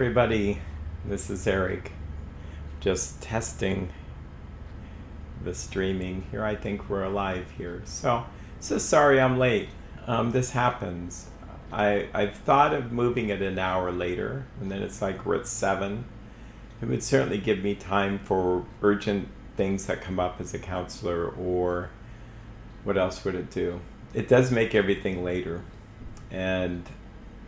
Everybody, this is Eric, just testing the streaming here. I think we're alive here. So sorry I'm late. This happens. I've thought of moving it an hour later, and then it's like we're at 7. It would certainly give me time for urgent things that come up as a counselor, or what else would it do? It does make everything later, and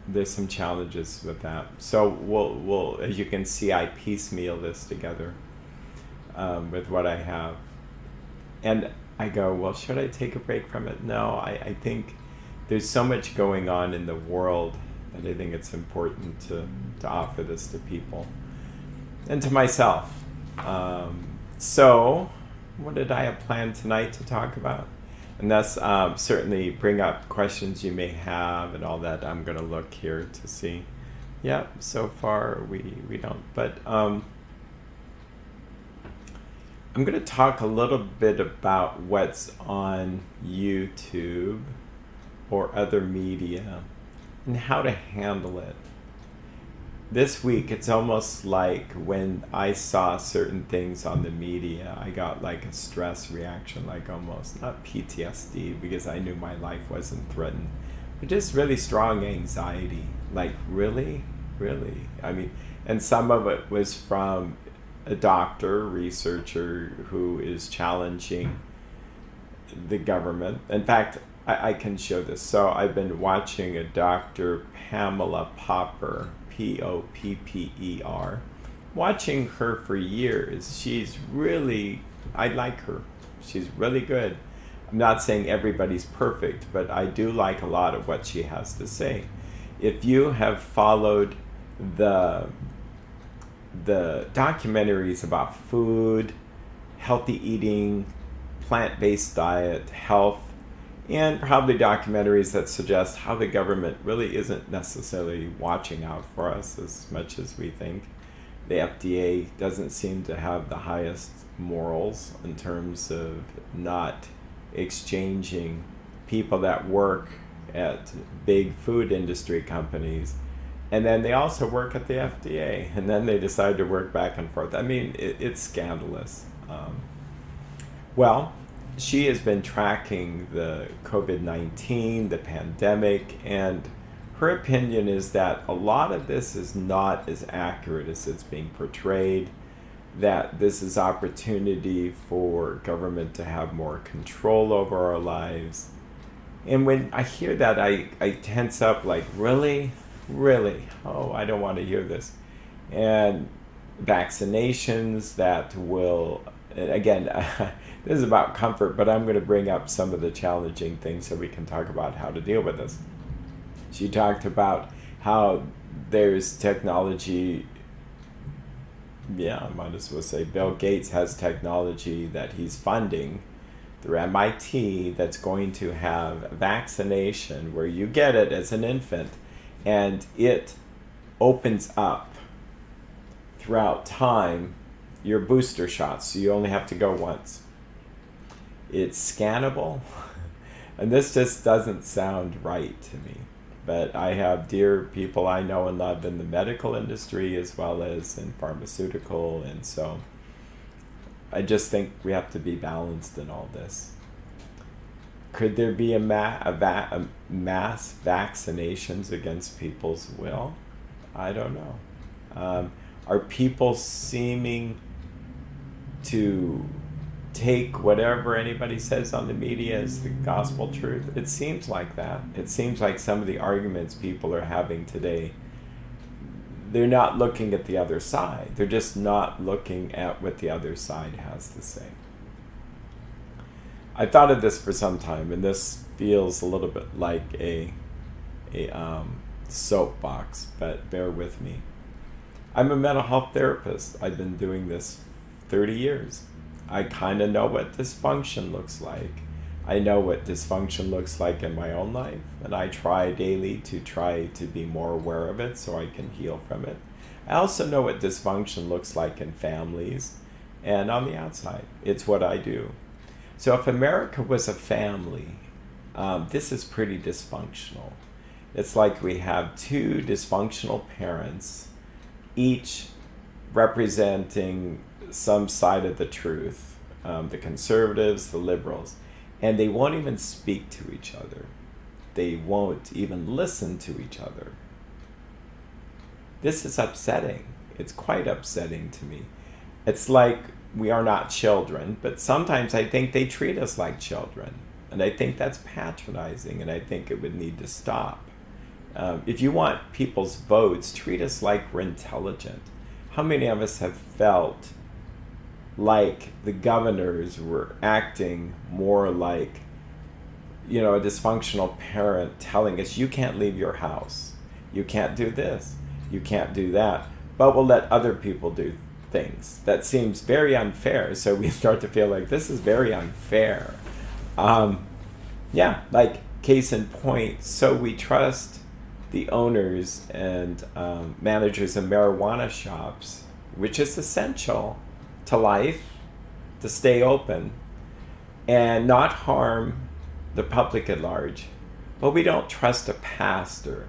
there's some challenges with that. So we'll as you can see, I piecemeal this together with what I have. And I go, well, should I take a break from it? No, I think there's so much going on in the world that I think it's important to offer this to people and to myself. So what did I have planned tonight to talk about? And that's certainly bring up questions you may have and all that. I'm going to look here to see. Yeah, so far we don't. But I'm going to talk a little bit about what's on YouTube or other media and how to handle it. This week, it's almost like when I saw certain things on the media, I got like a stress reaction, like almost, not PTSD, because I knew my life wasn't threatened, but just really strong anxiety. Like, really? I mean, and some of it was from a doctor, researcher who is challenging the government. In fact, I can show this. So I've been watching a Dr. Pamela Popper, Popper, watching her for years. She's really, I like her. She's really good. I'm not saying everybody's perfect, but I do like a lot of what she has to say. If you have followed the documentaries about food, healthy eating, plant-based diet, health, and probably documentaries that suggest how the government really isn't necessarily watching out for us as much as we think. The FDA doesn't seem to have the highest morals in terms of not exchanging people that work at big food industry companies, and then they also work at the FDA, and then they decide to work back and forth. I mean, it's scandalous. Well, she has been tracking the COVID-19, the pandemic, and her opinion is that a lot of this is not as accurate as it's being portrayed, that this is opportunity for government to have more control over our lives. And when I hear that, I tense up, like, really? Oh, I don't want to hear this. And vaccinations that will, again, this is about comfort, but I'm going to bring up some of the challenging things so we can talk about how to deal with this. She talked about how there's technology, I might as well say Bill Gates has technology that he's funding through MIT that's going to have vaccination where you get it as an infant and it opens up throughout time your booster shots, so you only have to go once. It's scannable, and this just doesn't sound right to me. But I have dear people I know and love in the medical industry as well as in pharmaceutical, and so I just think we have to be balanced in all this. Could there be a mass vaccinations against people's will? I don't know. Are people seeming to take whatever anybody says on the media as the gospel truth? It seems like that. It seems like some of the arguments people are having today, they're not looking at the other side. They're just not looking at what the other side has to say. I thought of this for some time, and this feels a little bit like a soapbox, but bear with me. I'm a mental health therapist. I've been doing this 30 years. I kind of know what dysfunction looks like. I know what dysfunction looks like in my own life, and I try daily to be more aware of it so I can heal from it. I also know what dysfunction looks like in families and on the outside. It's what I do. So if America was a family, this is pretty dysfunctional. It's like we have two dysfunctional parents each representing some side of the truth, the conservatives, the liberals, and they won't even speak to each other. They won't even listen to each other. This is upsetting. It's quite upsetting to me. It's like we are not children, but sometimes I think they treat us like children. And I think that's patronizing, and I think it would need to stop. If you want people's votes, treat us like we're intelligent. How many of us have felt like the governors were acting more like, a dysfunctional parent telling us, you can't leave your house, you can't do this, you can't do that, but we'll let other people do things. That seems very unfair, so we start to feel like this is very unfair. Like case in point, so we trust the owners and managers of marijuana shops, which is essential to life, to stay open and not harm the public at large. But we don't trust a pastor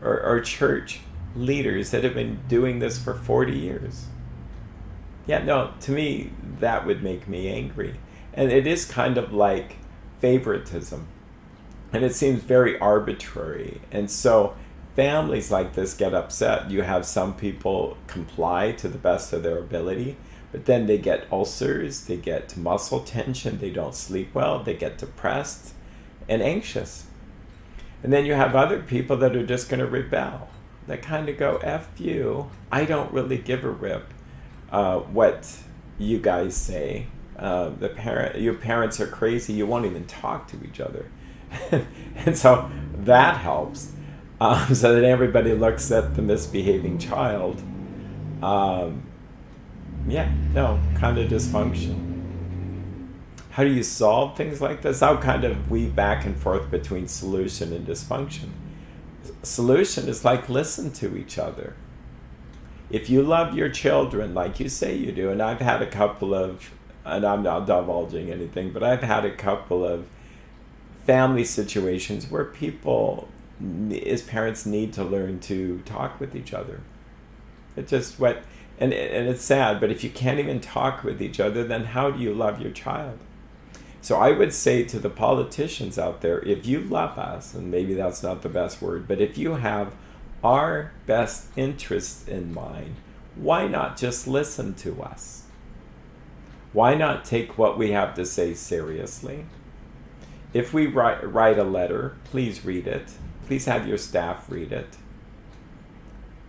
or church leaders that have been doing this for 40 years. To me, that would make me angry. And it is kind of like favoritism. And it seems very arbitrary. And so families like this get upset. You have some people comply to the best of their ability, but then they get ulcers, they get muscle tension, they don't sleep well, they get depressed and anxious. And then you have other people that are just going to rebel. That kind of go, F you, I don't really give a rip what you guys say. Your parents are crazy, you won't even talk to each other. And so that helps, so that everybody looks at the misbehaving child. Kind of dysfunction. How do you solve things like this? I'll kind of weave back and forth between solution and dysfunction. Solution is like listen to each other. If you love your children like you say you do, and I've had a couple of, and I'm not divulging anything, but I've had a couple of family situations where people, as parents, need to learn to talk with each other. It's just what, and it's sad, but if you can't even talk with each other, then how do you love your child? So I would say to the politicians out there, if you love us, and maybe that's not the best word, but if you have our best interests in mind, why not just listen to us? Why not take what we have to say seriously? If we write a letter, please read it. Please have your staff read it.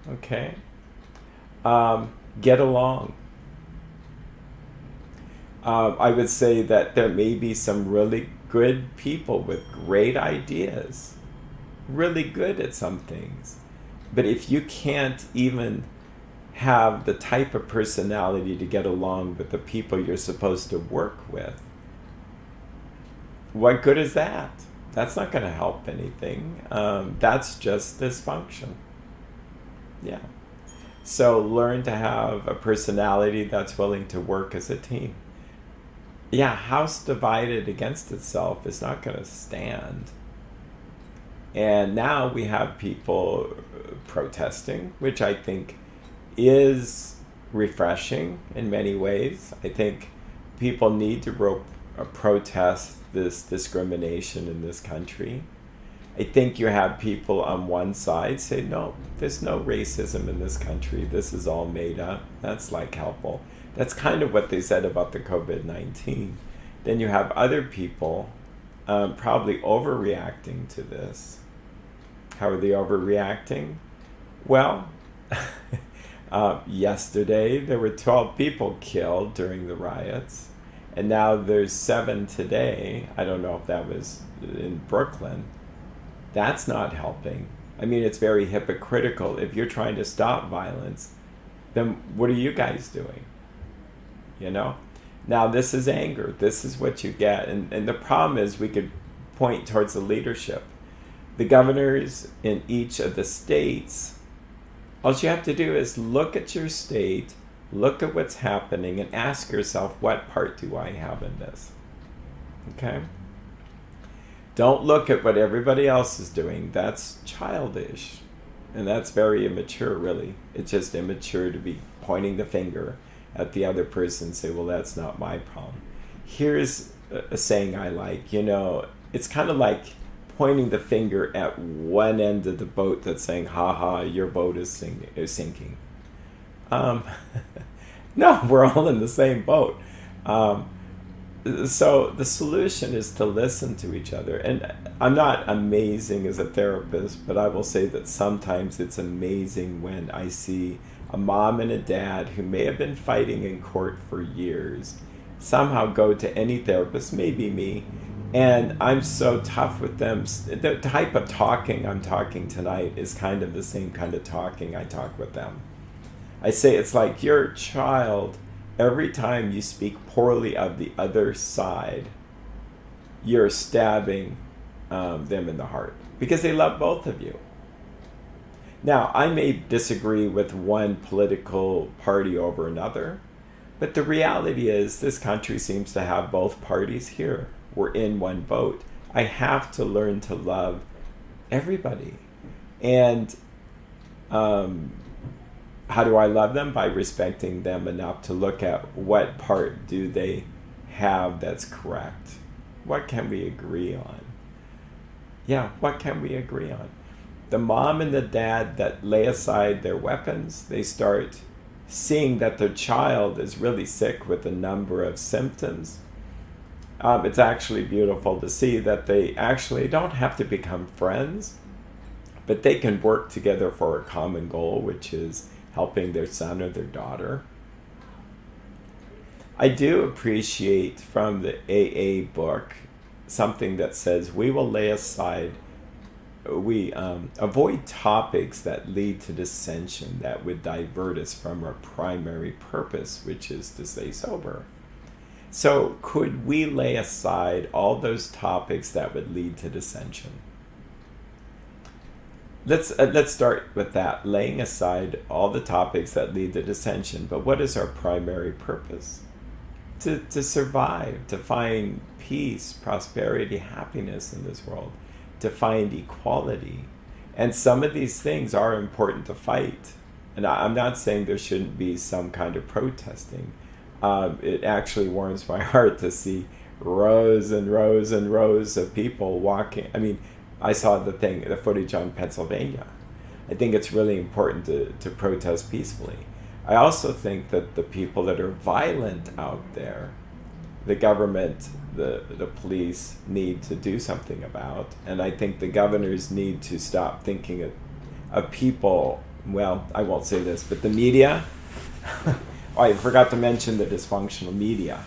Okay? Get along. I would say that there may be some really good people with great ideas, really good at some things. But if you can't even have the type of personality to get along with the people you're supposed to work with, what good is that? That's not going to help anything. That's just dysfunction. Yeah. So learn to have a personality that's willing to work as a team. Yeah, house divided against itself is not going to stand. And now we have people protesting, which I think is refreshing in many ways. I think people need to protest this discrimination in this country. I think you have people on one side say, no, there's no racism in this country. This is all made up. That's like helpful. That's kind of what they said about the COVID-19. Then you have other people probably overreacting to this. How are they overreacting? Well, yesterday there were 12 people killed during the riots, and now there's 7 today. I don't know if that was in Brooklyn. That's not helping. I mean, it's very hypocritical. If you're trying to stop violence, then what are you guys doing? You know? Now, this is anger. This is what you get. And the problem is we could point towards the leadership. The governors in each of the states, all you have to do is look at your state, look at what's happening, and ask yourself, what part do I have in this? Okay? Don't look at what everybody else is doing. That's childish. And that's very immature, really. It's just immature to be pointing the finger at the other person and say, well, that's not my problem. Here's a saying I like, it's kind of like pointing the finger at one end of the boat that's saying, ha ha, your boat is sinking. No, we're all in the same boat. So the solution is to listen to each other. And I'm not amazing as a therapist, but I will say that sometimes it's amazing when I see a mom and a dad who may have been fighting in court for years somehow go to any therapist, maybe me, and I'm so tough with them. The type of talking I'm talking tonight is kind of the same kind of talking I talk with them. I say it's like your child, every time you speak poorly of the other side, you're stabbing them in the heart because they love both of you. Now, I may disagree with one political party over another, but the reality is this country seems to have both parties here. We're in one boat. I have to learn to love everybody. And how do I love them? By respecting them enough to look at what part do they have that's correct. What can we agree on? Yeah, what can we agree on? The mom and the dad that lay aside their weapons, they start seeing that their child is really sick with a number of symptoms. It's actually beautiful to see that they actually don't have to become friends, but they can work together for a common goal, which is helping their son or their daughter. I do appreciate from the AA book something that says we will lay aside, we avoid topics that lead to dissension that would divert us from our primary purpose, which is to stay sober. So could we lay aside all those topics that would lead to dissension? Let's start with that, laying aside all the topics that lead to dissension. But what is our primary purpose? To survive, to find peace, prosperity, happiness in this world, to find equality. And some of these things are important to fight. And I'm not saying there shouldn't be some kind of protesting. It actually warms my heart to see rows and rows and rows of people walking. I mean, I saw the footage on Pennsylvania. I think it's really important to protest peacefully. I also think that the people that are violent out there, the government, the police need to do something about. And I think the governors need to stop thinking of people, well, I won't say this, but the media. Oh, I forgot to mention the dysfunctional media.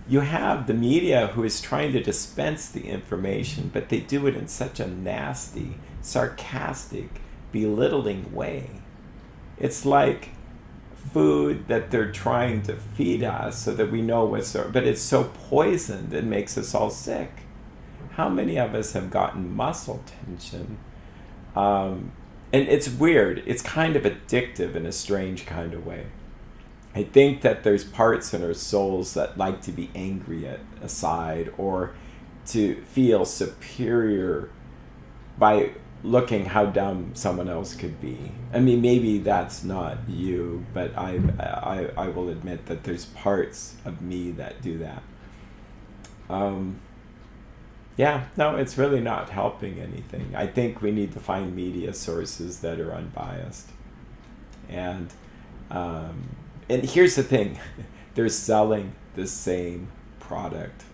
You have the media who is trying to dispense the information, but they do it in such a nasty, sarcastic, belittling way. It's like food that they're trying to feed us so that we know but it's so poisoned it makes us all sick. How many of us have gotten muscle tension? And it's weird. It's kind of addictive in a strange kind of way. I think that there's parts in our souls that like to be angry at a side or to feel superior by looking how dumb someone else could be. I mean, maybe that's not you, but I will admit that there's parts of me that do that. Yeah, no, it's really not helping anything. I think we need to find media sources that are unbiased. And here's the thing, they're selling the same product.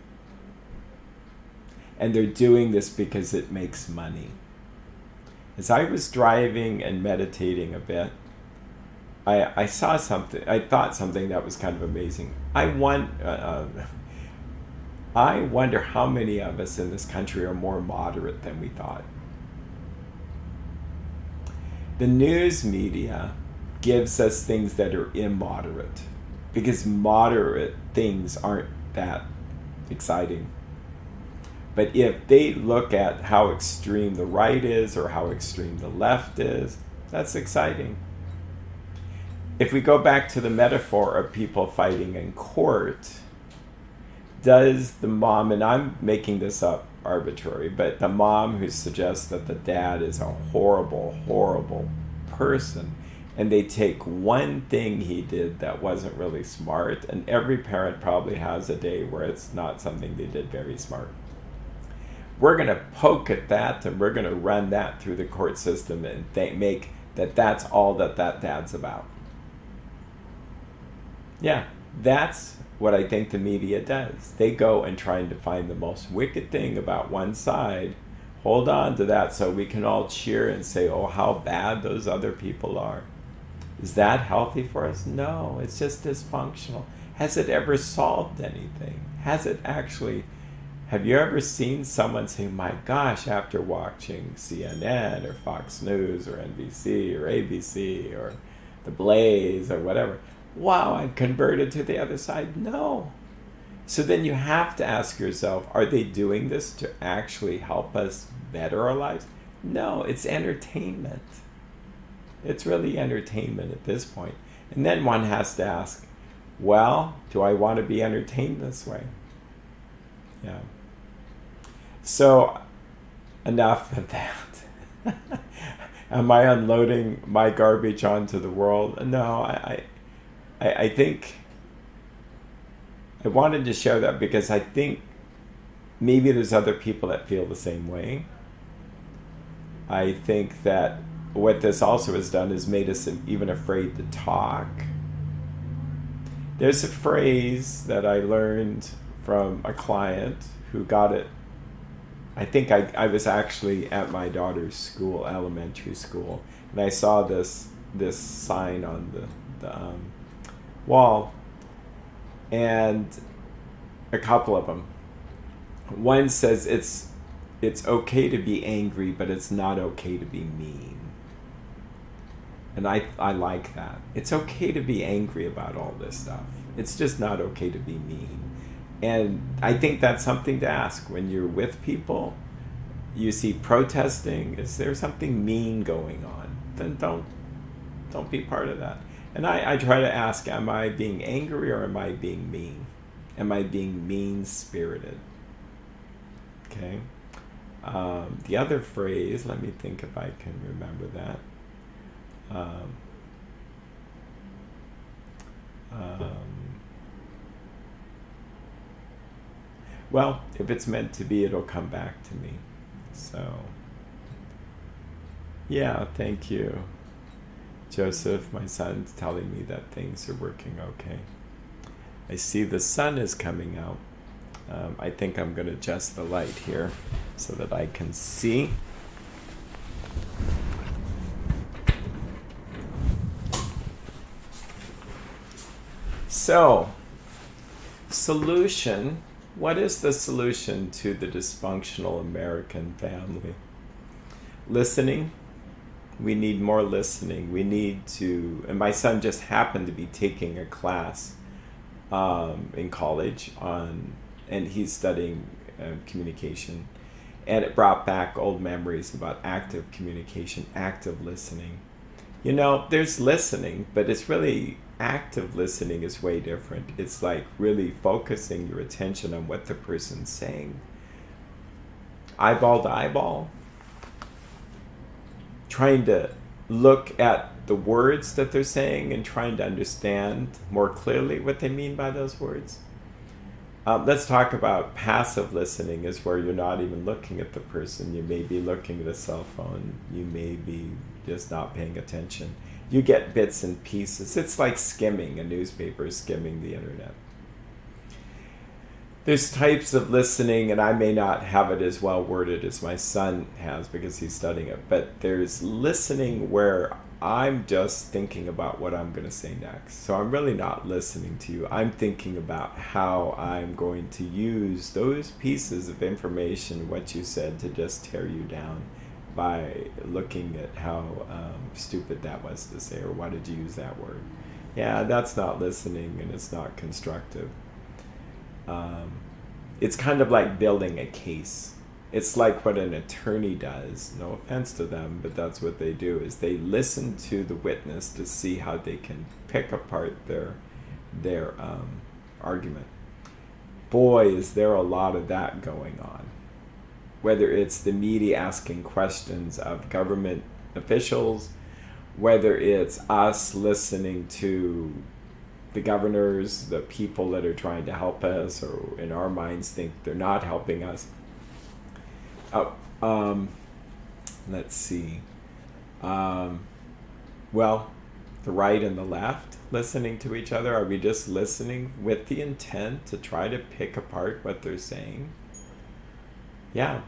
And they're doing this because it makes money. As I was driving and meditating a bit, I saw something, I thought something that was kind of amazing. I wonder how many of us in this country are more moderate than we thought. The news media gives us things that are immoderate because moderate things aren't that exciting. But if they look at how extreme the right is or how extreme the left is, that's exciting. If we go back to the metaphor of people fighting in court, does the mom, and I'm making this up, arbitrary, but the mom who suggests that the dad is a horrible, horrible person, and they take one thing he did that wasn't really smart, and every parent probably has a day where it's not something they did very smart. We're going to poke at that, and we're going to run that through the court system and make that that's all that dad's about. Yeah, that's what I think the media does. They go and try to find the most wicked thing about one side, hold on to that so we can all cheer and say, oh, how bad those other people are. Is that healthy for us? No, it's just dysfunctional. Has it ever solved anything? Has it actually... Have you ever seen someone say, my gosh, after watching CNN or Fox News or NBC or ABC or The Blaze or whatever, wow, I'm converted to the other side? No. So then you have to ask yourself, are they doing this to actually help us better our lives? No, it's entertainment. It's really entertainment at this point. And then one has to ask, well, do I want to be entertained this way? Yeah. So, enough of that. Am I unloading my garbage onto the world? No, I think I wanted to share that because I think maybe there's other people that feel the same way. I think that what this also has done is made us even afraid to talk. There's a phrase that I learned from a client who got it. I think I was actually at my daughter's school, elementary school, and I saw this sign on the wall, and a couple of them. One says it's okay to be angry, but it's not okay to be mean. And I like that. It's okay to be angry about all this stuff. It's just not okay to be mean. And I think that's something to ask when you're with people. You see protesting. Is there something mean going on? Then don't be part of that. And I try to ask, am I being angry or am I being mean? Am I being mean-spirited? Okay. The other phrase, let me think if I can remember that. Well, if it's meant to be, it'll come back to me. So, yeah, thank you, Joseph. My son's telling me that things are working okay. I see the sun is coming out. I think I'm going to adjust the light here so that I can see. So, solution. What is the solution to the dysfunctional American family? Listening. We need more listening. We need to, and my son just happened to be taking a class in college and he's studying communication, and it brought back old memories about active communication, active listening. You know, there's listening, but it's really active listening is way different. It's like really focusing your attention on what the person's saying. Eyeball to eyeball. Trying to look at the words that they're saying and trying to understand more clearly what they mean by those words. Let's talk about passive listening, is where you're not even looking at the person. You may be looking at a cell phone. You may be just not paying attention. You get bits and pieces. It's like skimming a newspaper, skimming the internet. There's types of listening, and I may not have it as well worded as my son has because he's studying it, but there's listening where I'm just thinking about what I'm going to say next. So I'm really not listening to you. I'm thinking about how I'm going to use those pieces of information, what you said, to just tear you down by looking at how stupid that was to say, or why did you use that word? Yeah, that's not listening, and it's not constructive. It's kind of like building a case. It's like what an attorney does. No offense to them, but that's what they do, is they listen to the witness to see how they can pick apart their argument. Boy, is there a lot of that going on. whether it's the media asking questions of government officials, whether it's us listening to the governors, the people that are trying to help us, or in our minds think they're not helping us. Let's see. Well, the right and the left listening to each other. Are we just listening with the intent to try to pick apart what they're saying? Yeah.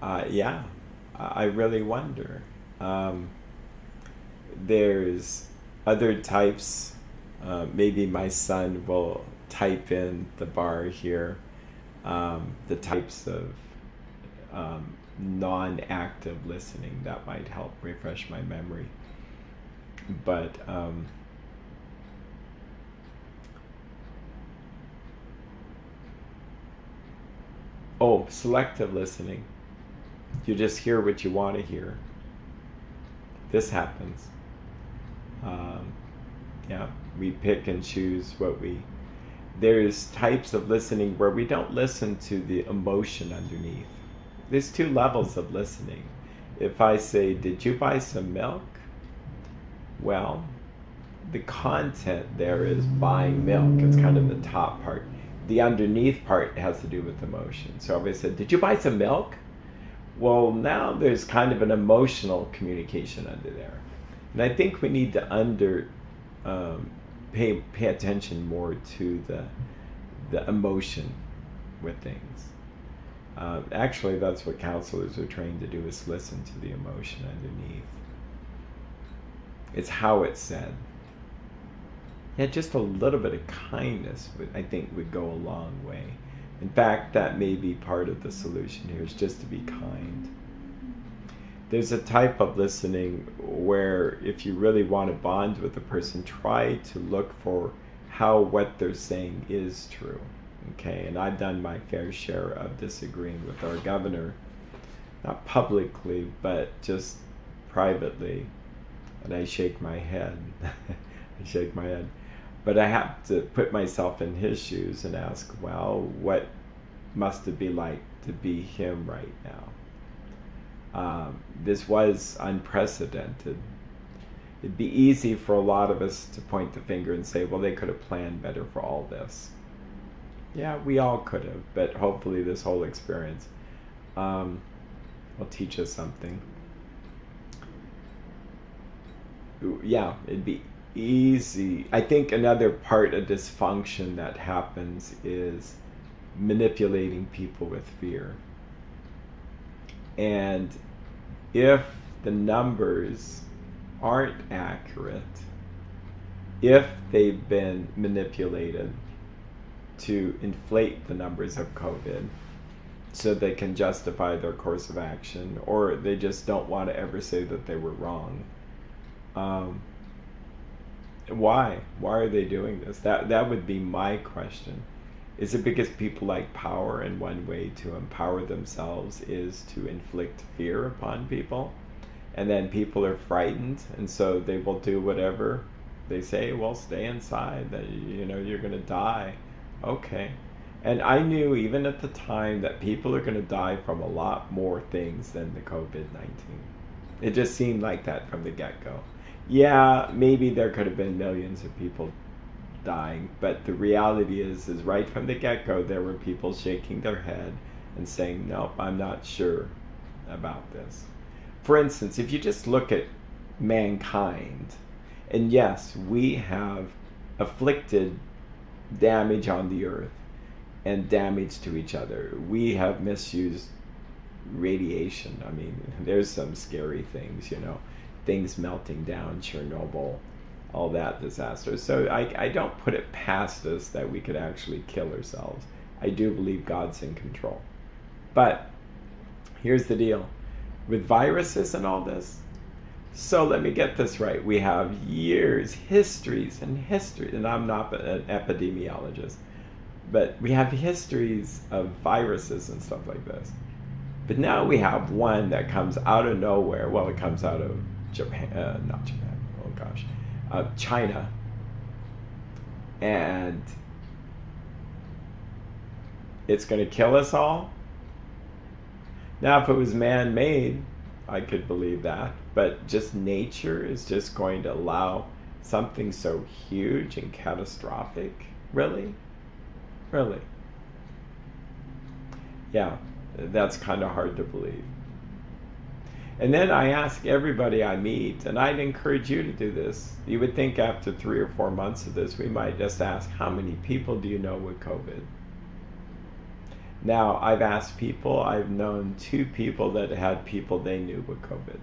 Yeah. I really wonder. There's other types. Maybe my son will type in the bar here the types of non-active listening that might help refresh my memory. But selective listening. You just hear what you want to hear. This happens. Yeah, we pick and choose what we... There's types of listening where we don't listen to the emotion underneath. There's two levels of listening. If I say, did you buy some milk? Well, the content there is buying milk. It's kind of the top part. The underneath part has to do with emotion. So if I said, did you buy some milk? Well, now there's kind of an emotional communication under there. And I think we need to pay attention more to the emotion with things. Actually, that's what counselors are trained to do, is listen to the emotion underneath. It's how it's said. Yeah, just a little bit of kindness, I think, would go a long way. In fact, that may be part of the solution here, is just to be kind. There's a type of listening where if you really want to bond with a person, try to look for how what they're saying is true. Okay, and I've done my fair share of disagreeing with our governor, not publicly, but just privately. And I shake my head. I shake my head. But I have to put myself in his shoes and ask, well, what must it be like to be him right now? This was unprecedented. It'd be easy for a lot of us to point the finger and say, well, they could have planned better for all this. Yeah, we all could have, but hopefully this whole experience will teach us something. Yeah, it'd be easy. I think another part of dysfunction that happens is manipulating people with fear. And if the numbers aren't accurate, if they've been manipulated to inflate the numbers of COVID so they can justify their course of action, or they just don't want to ever say that they were wrong. Why? Why are they doing this? That would be my question. Is it because people like power, and one way to empower themselves is to inflict fear upon people? And then people are frightened, and so they will do whatever they say. Well, stay inside, that you're going to die. Okay. And I knew even at the time that people are going to die from a lot more things than the COVID-19. It just seemed like that from the get-go. Yeah, maybe there could have been millions of people dying, but the reality is right from the get-go, there were people shaking their head and saying, nope, I'm not sure about this. For instance, if you just look at mankind, and yes, we have afflicted damage on the earth and damage to each other. We have misused radiation. I mean, there's some scary things, things melting down, Chernobyl, all that disaster. So I don't put it past us that we could actually kill ourselves. I do believe God's in control. But here's the deal. With viruses and all this, so let me get this right. We have years, histories, and I'm not an epidemiologist, but we have histories of viruses and stuff like this. But now we have one that comes out of nowhere. Well, it comes out of China. And it's going to kill us all. Now, if it was man-made, I could believe that. But just nature is just going to allow something so huge and catastrophic? Really? Really? Yeah, that's kind of hard to believe. And then I ask everybody I meet, and I'd encourage you to do this. You would think after 3 or 4 months of this, we might just ask, how many people do you know with COVID? Now, I've asked people, I've known 2 people that had people they knew with COVID.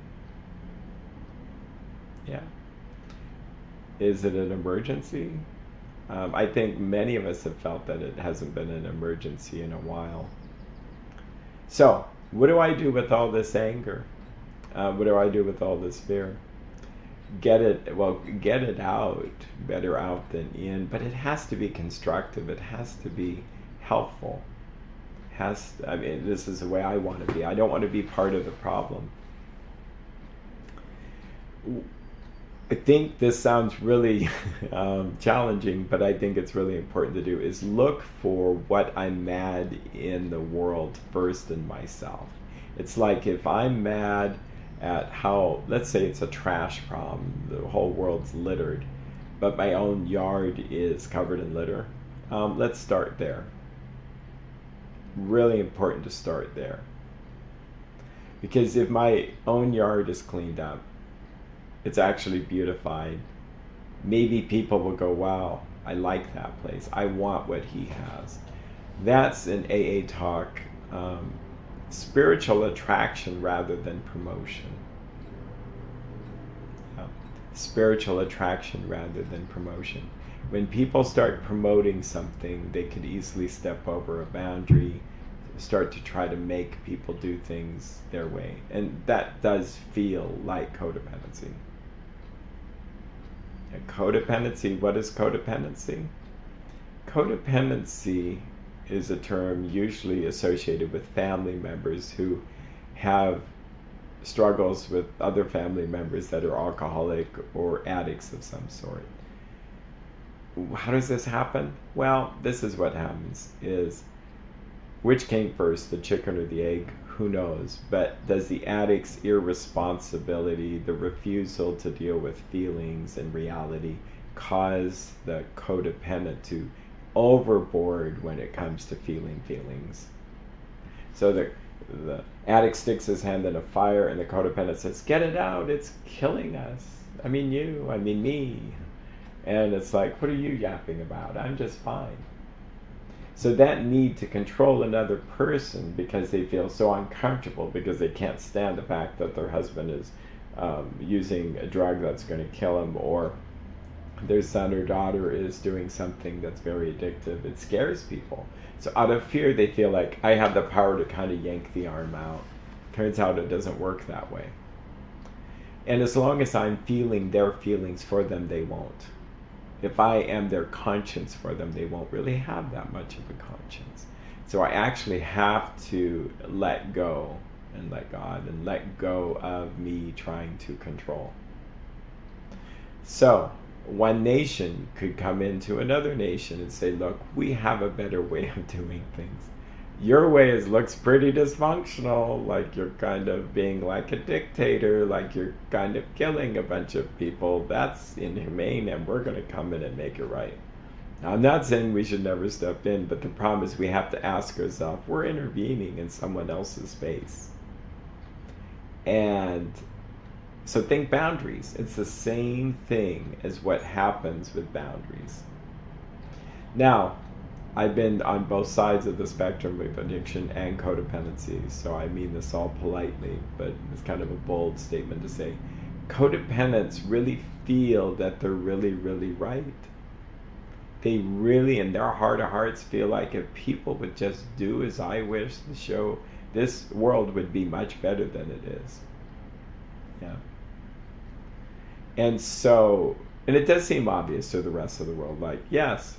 Yeah. Is it an emergency? I think many of us have felt that it hasn't been an emergency in a while. So, what do I do with all this anger? What do I do with all this fear? Get it out. Better out than in. But it has to be constructive. It has to be helpful. This is the way I want to be. I don't want to be part of the problem. I think this sounds really challenging, but I think it's really important to do, is look for what I'm mad in the world first in myself. It's like if I'm mad at how, let's say it's a trash problem, the whole world's littered, but my own yard is covered in litter. Let's start there. Really important to start there. Because if my own yard is cleaned up, it's actually beautified, maybe people will go, wow, I like that place. I want what he has. That's an AA talk, spiritual attraction rather than promotion. Yeah. Spiritual attraction rather than promotion. When people start promoting something, they could easily step over a boundary, start to try to make people do things their way. And that does feel like codependency. Codependency, what is codependency? Codependency is a term usually associated with family members who have struggles with other family members that are alcoholic or addicts of some sort. How does this happen? Well, this is what happens, is which came first, the chicken or the egg? Who knows? But does the addict's irresponsibility, the refusal to deal with feelings and reality, cause the codependent to overboard when it comes to feeling feelings? So the addict sticks his hand in a fire and the codependent says, get it out, it's killing us. I mean you, I mean me. And it's like, what are you yapping about? I'm just fine. So that need to control another person because they feel so uncomfortable because they can't stand the fact that their husband is using a drug that's going to kill him, or their son or daughter is doing something that's very addictive. It scares people. So out of fear, they feel like I have the power to kind of yank the arm out. Turns out it doesn't work that way. And as long as I'm feeling their feelings for them, they won't. If I am their conscience for them, they won't really have that much of a conscience. So I actually have to let go and let God and let go of me trying to control. So one nation could come into another nation and say, look, we have a better way of doing things. Your way looks pretty dysfunctional, like you're kind of being like a dictator, like you're kind of killing a bunch of people. That's inhumane, and we're going to come in and make it right. Now, I'm not saying we should never step in, but the problem is we have to ask ourselves, we're intervening in someone else's space. And so think boundaries. It's the same thing as what happens with boundaries. Now, I've been on both sides of the spectrum of addiction and codependency, so I mean this all politely, but it's kind of a bold statement to say. Codependents really feel that they're really, really right. They really, in their heart of hearts, feel like if people would just do as I wish, this world would be much better than it is. Yeah. And so, and it does seem obvious to the rest of the world, like, yes,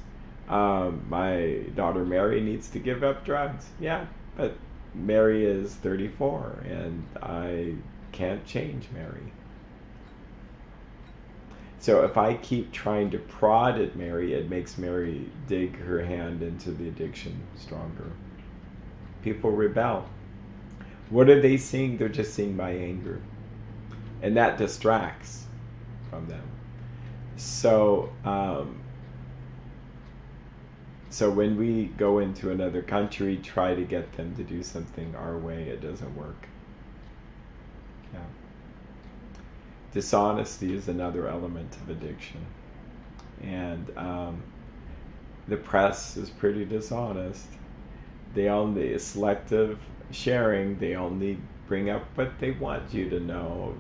my daughter Mary needs to give up drugs. Yeah, but Mary is 34 and I can't change Mary. So if I keep trying to prod at Mary, it makes Mary dig her hand into the addiction stronger. People rebel. What are they seeing? They're just seeing my anger. And that distracts from them. So, so when we go into another country, try to get them to do something our way, it doesn't work. Yeah. Dishonesty is another element of addiction. And the press is pretty dishonest. They only selective sharing. They only bring up what they want you to know,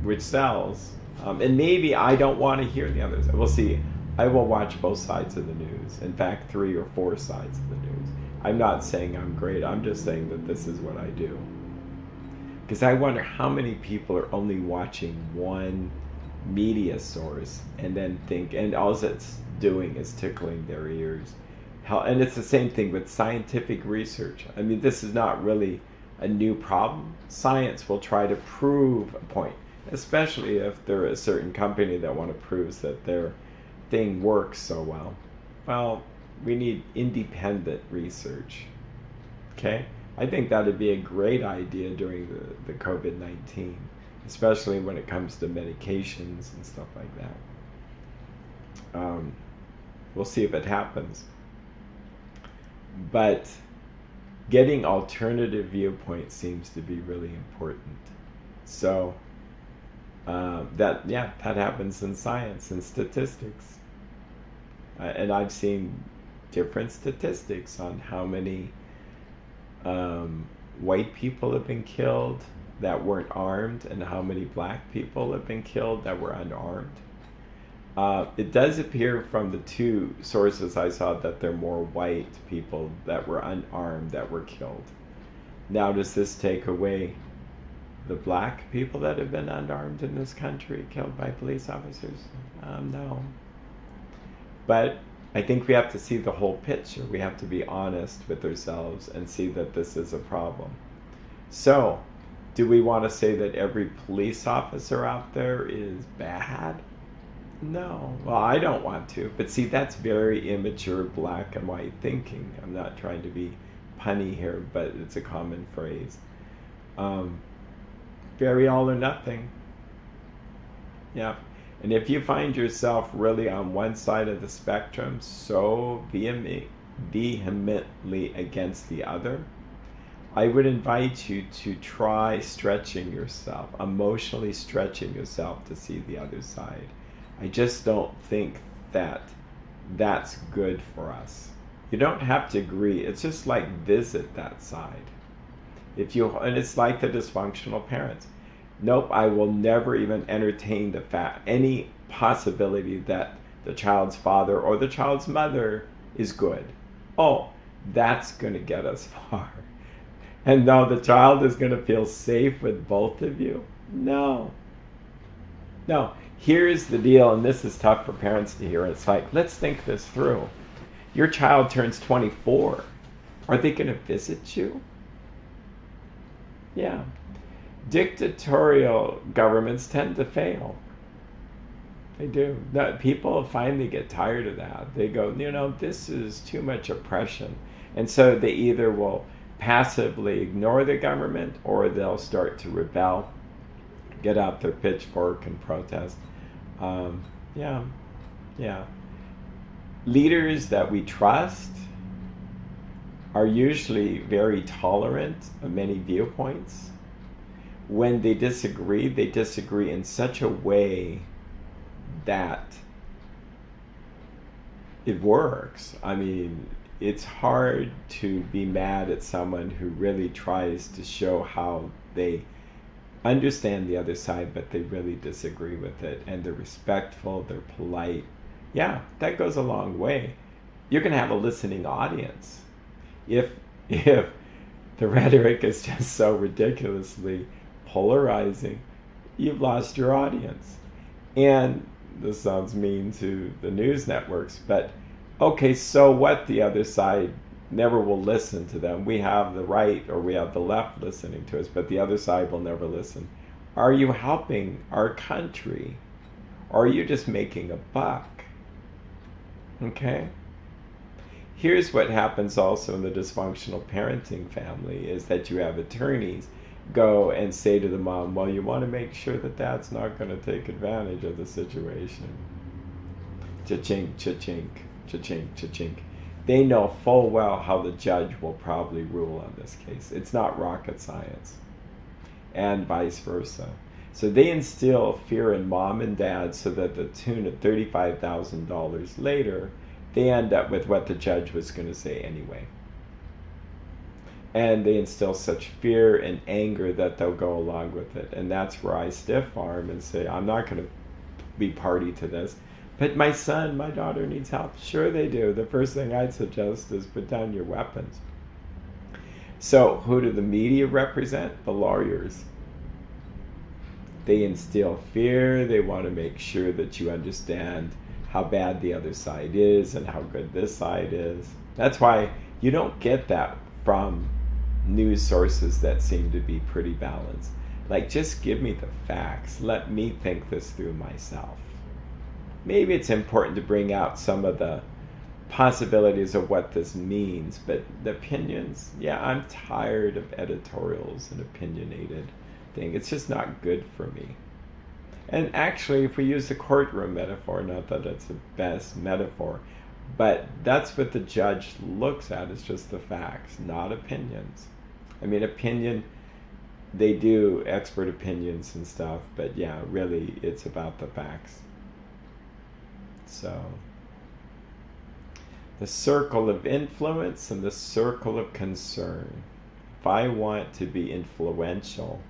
which sells. And maybe I don't want to hear the others. We'll see. I will watch both sides of the news. In fact, 3 or 4 sides of the news. I'm not saying I'm great. I'm just saying that this is what I do. Because I wonder how many people are only watching one media source and then think, and all it's doing is tickling their ears. And it's the same thing with scientific research. I mean, this is not really a new problem. Science will try to prove a point, especially if they're a certain company that want to prove that their thing works so well. Well, we need independent research. Okay? I think that would be a great idea during the COVID-19, especially when it comes to medications and stuff like that. We'll see if it happens. But getting alternative viewpoints seems to be really important. So that happens in science and statistics. And I've seen different statistics on how many white people have been killed that weren't armed and how many black people have been killed that were unarmed. It does appear from the 2 sources I saw that there are more white people that were unarmed that were killed. Now, does this take away the black people that have been unarmed in this country killed by police officers? No. But I think we have to see the whole picture. We have to be honest with ourselves and see that this is a problem. So, do we want to say that every police officer out there is bad? No. Well, I don't want to. But see, that's very immature black and white thinking. I'm not trying to be punny here, but it's a common phrase. Very all or nothing. Yeah. And if you find yourself really on one side of the spectrum, so vehemently against the other, I would invite you to try stretching yourself, emotionally stretching yourself to see the other side. I just don't think that that's good for us. You don't have to agree. It's just like visit that side. And it's like the dysfunctional parents. Nope, I will never even entertain any possibility that the child's father or the child's mother is good. Oh, that's going to get us far. And now the child is going to feel safe with both of you? No. No. Here's the deal, and this is tough for parents to hear. It's like, let's think this through. Your child turns 24. Are they going to visit you? Yeah. Dictatorial governments tend to fail. They do. People finally get tired of that. They go, this is too much oppression. And so they either will passively ignore the government or they'll start to rebel, get out their pitchfork and protest. Leaders that we trust are usually very tolerant of many viewpoints. When they disagree in such a way that it works. I mean, it's hard to be mad at someone who really tries to show how they understand the other side, but they really disagree with it, and they're respectful, they're polite. Yeah, that goes a long way. You can have a listening audience. If the rhetoric is just so ridiculously polarizing, you've lost your audience. And this sounds mean to the news networks, but okay, so what? The other side never will listen to them. We have the right or we have the left listening to us, but the other side will never listen. Are you helping our country? Or are you just making a buck? Okay? Here's what happens also in the dysfunctional parenting family is that you have attorneys go and say to the mom, well, you want to make sure that dad's not going to take advantage of the situation. Cha-chink, cha-chink, cha-chink, cha-chink. They know full well how the judge will probably rule on this case. It's not rocket science. And vice versa. So they instill fear in mom and dad so that the tune of $35,000 later, they end up with what the judge was going to say anyway. And they instill such fear and anger that they'll go along with it. And that's where I stiff arm and say, I'm not going to be party to this. But my son, my daughter needs help. Sure they do. The first thing I'd suggest is put down your weapons. So who do the media represent? The lawyers. They instill fear. They want to make sure that you understand how bad the other side is and how good this side is. That's why you don't get that from news sources that seem to be pretty balanced. Like, just give me the facts. Let me think this through myself. Maybe it's important to bring out some of the possibilities of what this means, but the opinions, yeah, I'm tired of editorials and opinionated thing. It's just not good for me. And actually, if we use the courtroom metaphor, not that it's the best metaphor, but that's what the judge looks at, is just the facts, not opinions. I mean, opinion, they do expert opinions and stuff, but yeah, really, it's about the facts. So, the circle of influence and the circle of concern. If I want to be influential,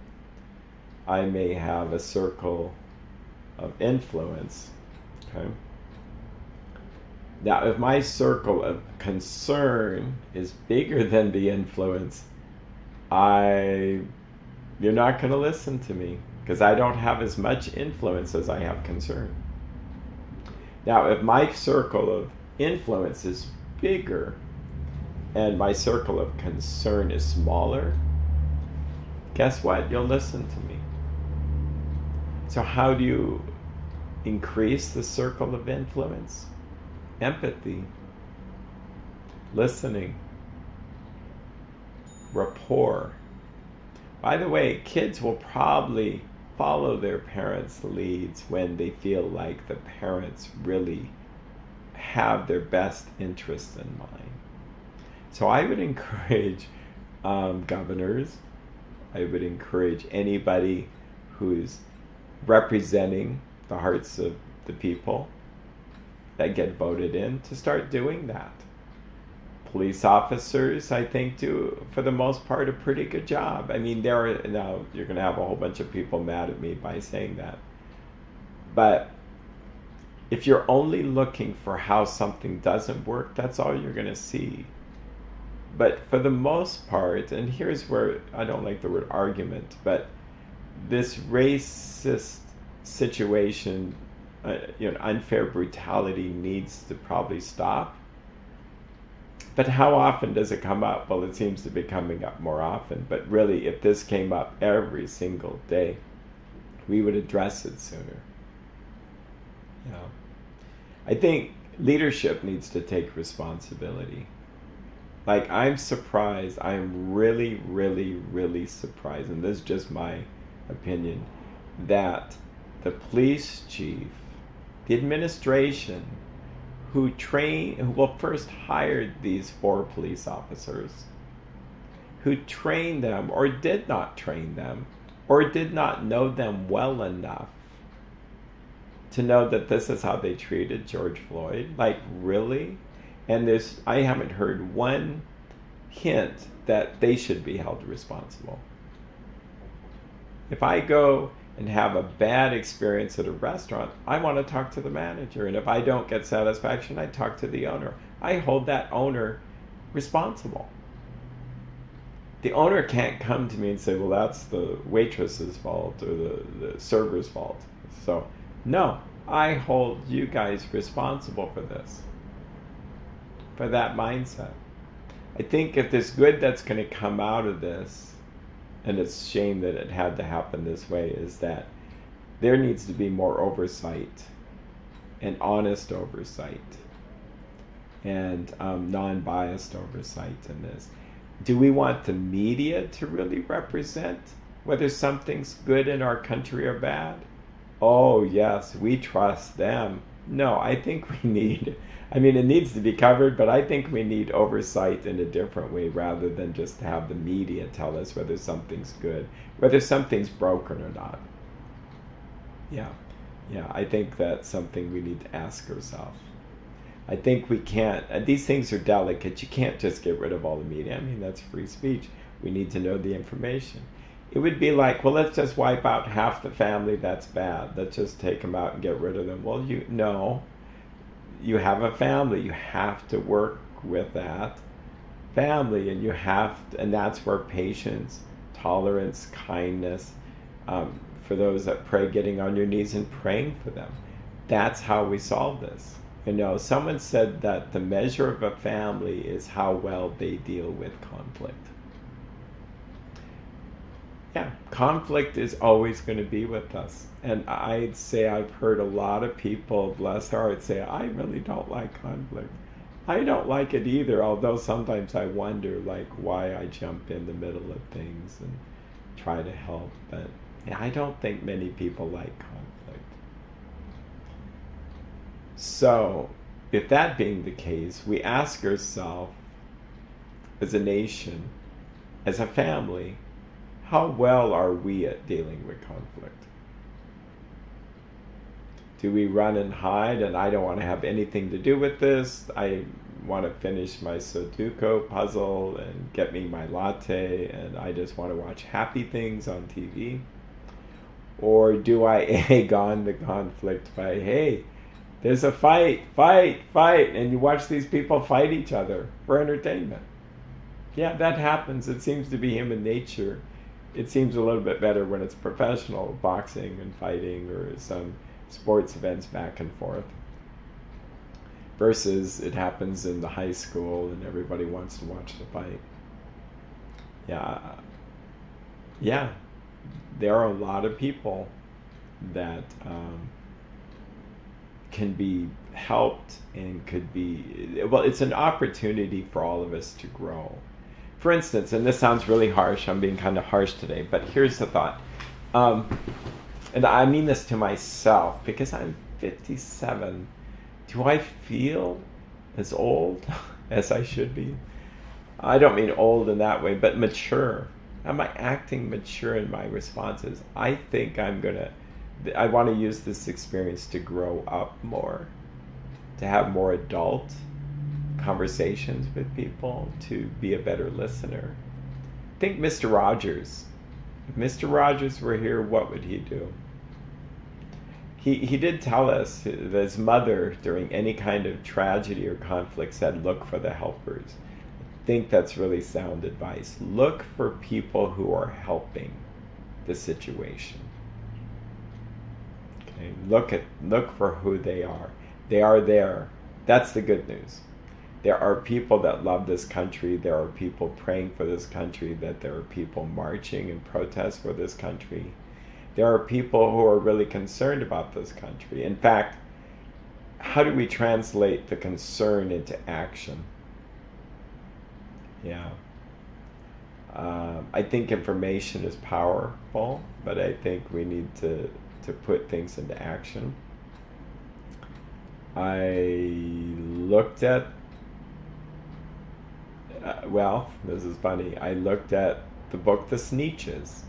I may have a circle of influence. Okay. Now, if my circle of concern is bigger than the influence, you're not going to listen to me because I don't have as much influence as I have concern. Now, if my circle of influence is bigger and my circle of concern is smaller, guess what? You'll listen to me. So how do you increase the circle of influence? Empathy, listening, rapport. By the way, kids will probably follow their parents' leads when they feel like the parents really have their best interests in mind. So I would encourage governors, I would encourage anybody who's representing the hearts of the people that get voted in to start doing that. Police officers, I think, do, for the most part, a pretty good job. I mean, now you're going to have a whole bunch of people mad at me by saying that. But if you're only looking for how something doesn't work, that's all you're going to see. But for the most part, and here's where I don't like the word argument, but this racist situation, unfair brutality needs to probably stop. But how often does it come up? Well, it seems to be coming up more often. But really, if this came up every single day, we would address it sooner. I think leadership needs to take responsibility. Like, I'm surprised. I'm really, really, really surprised, and this is just my opinion, that the police chief, the administration, who first hired these 4 police officers, who trained them or did not train them or did not know them well enough to know that this is how they treated George Floyd. Like, really? And I haven't heard one hint that they should be held responsible. If I go and have a bad experience at a restaurant, I want to talk to the manager. And if I don't get satisfaction, I talk to the owner. I hold that owner responsible. The owner can't come to me and say, well, that's the waitress's fault or the server's fault. So, no, I hold you guys responsible for this, for that mindset. I think if there's good that's going to come out of this, and it's a shame that it had to happen this way, is that there needs to be more oversight and honest oversight. and non-biased oversight in this. Do we want the media to really represent whether something's good in our country or bad? Oh, yes, we trust them. No, I think we need, I mean, it needs to be covered, but I think we need oversight in a different way rather than just have the media tell us whether something's good, whether something's broken or not. Yeah, yeah, I think that's something we need to ask ourselves. I think we can't, these things are delicate. You can't just get rid of all the media. I mean, that's free speech. We need to know the information. It would be like, well, let's just wipe out half the family. That's bad. Let's just take them out and get rid of them. Well, you have a family. You have to work with that family, and and that's where patience, tolerance, kindness, for those that pray, getting on your knees and praying for them. That's how we solve this. Someone said that the measure of a family is how well they deal with conflict. Yeah, conflict is always going to be with us. And I'd say I've heard a lot of people, bless their hearts, say, I really don't like conflict. I don't like it either, although sometimes I wonder why I jump in the middle of things and try to help. But yeah, I don't think many people like conflict. So, if that being the case, we ask ourselves, as a nation, as a family, how well are we at dealing with conflict? Do we run and hide and I don't want to have anything to do with this? I want to finish my Sudoku puzzle and get me my latte and I just want to watch happy things on TV? Or do I egg on the conflict by, hey, there's a fight, and you watch these people fight each other for entertainment? Yeah, that happens. It seems to be human nature. It seems a little bit better when it's professional boxing and fighting or some sports events back and forth versus it happens in the high school and everybody wants to watch the fight. Yeah, there are a lot of people that can be helped and could be, well, it's an opportunity for all of us to grow. For instance, and this sounds really harsh, I'm being kind of harsh today, but here's the thought. And I mean this to myself because I'm 57. Do I feel as old as I should be? I don't mean old in that way, but mature. Am I acting mature in my responses? I think I want to use this experience to grow up more, to have more adult conversations with people, to be a better listener. Think Mr. Rogers. If Mr. Rogers were here, what would he do? He did tell us that his mother, during any kind of tragedy or conflict, said, look for the helpers. I think that's really sound advice. Look for people who are helping the situation. Okay? Look for who they are. They are there. That's the good news. There are people that love this country. There are people praying for this country. That there are people marching in protest for this country. There are people who are really concerned about this country. In fact, how do we translate the concern into action? Yeah. I think information is powerful, but I think we need to put things into action. I looked at, this is funny. I looked at the book The Sneetches.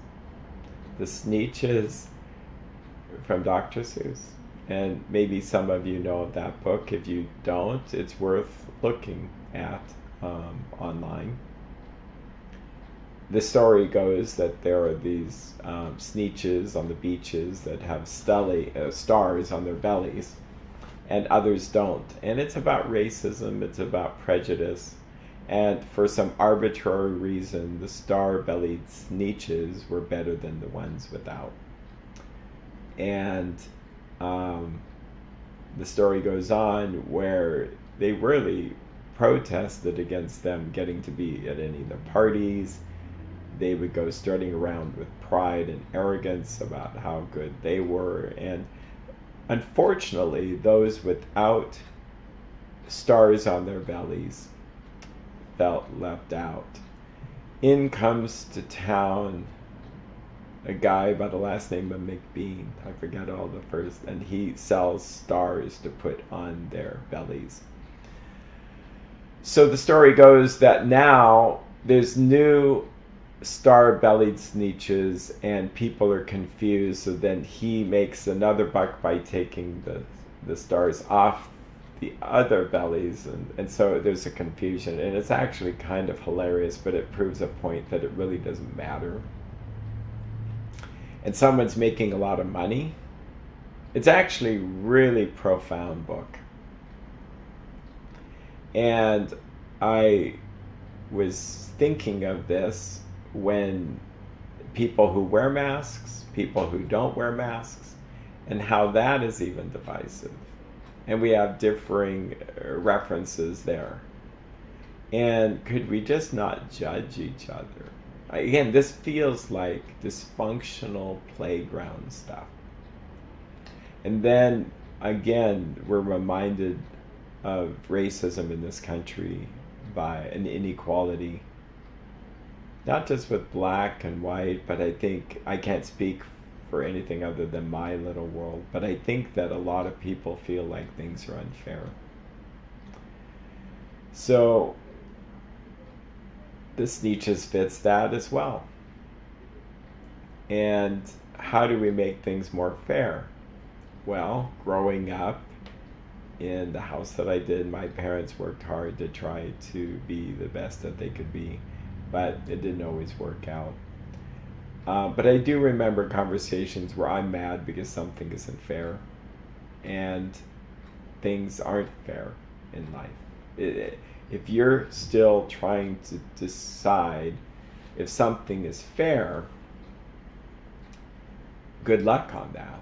The Sneetches from Dr. Seuss. And maybe some of you know of that book. If you don't, it's worth looking at online. The story goes that there are these Sneetches on the beaches that have stars on their bellies, and others don't. And it's about racism, it's about prejudice. And for some arbitrary reason, the star-bellied Sneetches were better than the ones without. And the story goes on where they really protested against them getting to be at any of the parties. They would go strutting around with pride and arrogance about how good they were. And unfortunately, those without stars on their bellies felt left out. In comes to town a guy by the last name of McBean. I forget all the first, and he sells stars to put on their bellies. So the story goes that now there's new star-bellied Sneetches, and people are confused. So then he makes another buck by taking the stars off the other bellies, and so there's a confusion, and it's actually kind of hilarious, but it proves a point that it really doesn't matter. And someone's making a lot of money. It's actually a really profound book. And I was thinking of this when people who wear masks, people who don't wear masks, and how that is even divisive. And we have differing references there. And could we just not judge each other? Again, this feels like dysfunctional playground stuff. And then, again, we're reminded of racism in this country by an inequality, not just with black and white, but I think, I can't speak for anything other than my little world, but I think that a lot of people feel like things are unfair. So the Sneetches fits that as well. And how do we make things more fair? Well, growing up in the house that I did, my parents worked hard to try to be the best that they could be, but it didn't always work out. But I do remember conversations where I'm mad because something isn't fair, and things aren't fair in life. If you're still trying to decide if something is fair, good luck on that.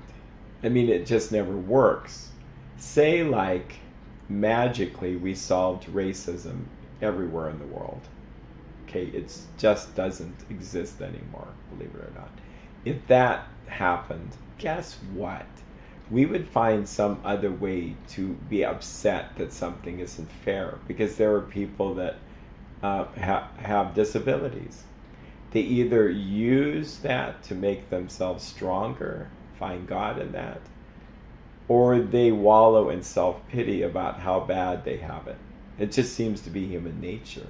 I mean, it just never works. Say like magically we solved racism everywhere in the world. Okay, it just doesn't exist anymore, believe it or not. If that happened, guess what? We would find some other way to be upset that something isn't fair, because there are people that have disabilities. They either use that to make themselves stronger, find God in that, or they wallow in self-pity about how bad they have it. It just seems to be human nature.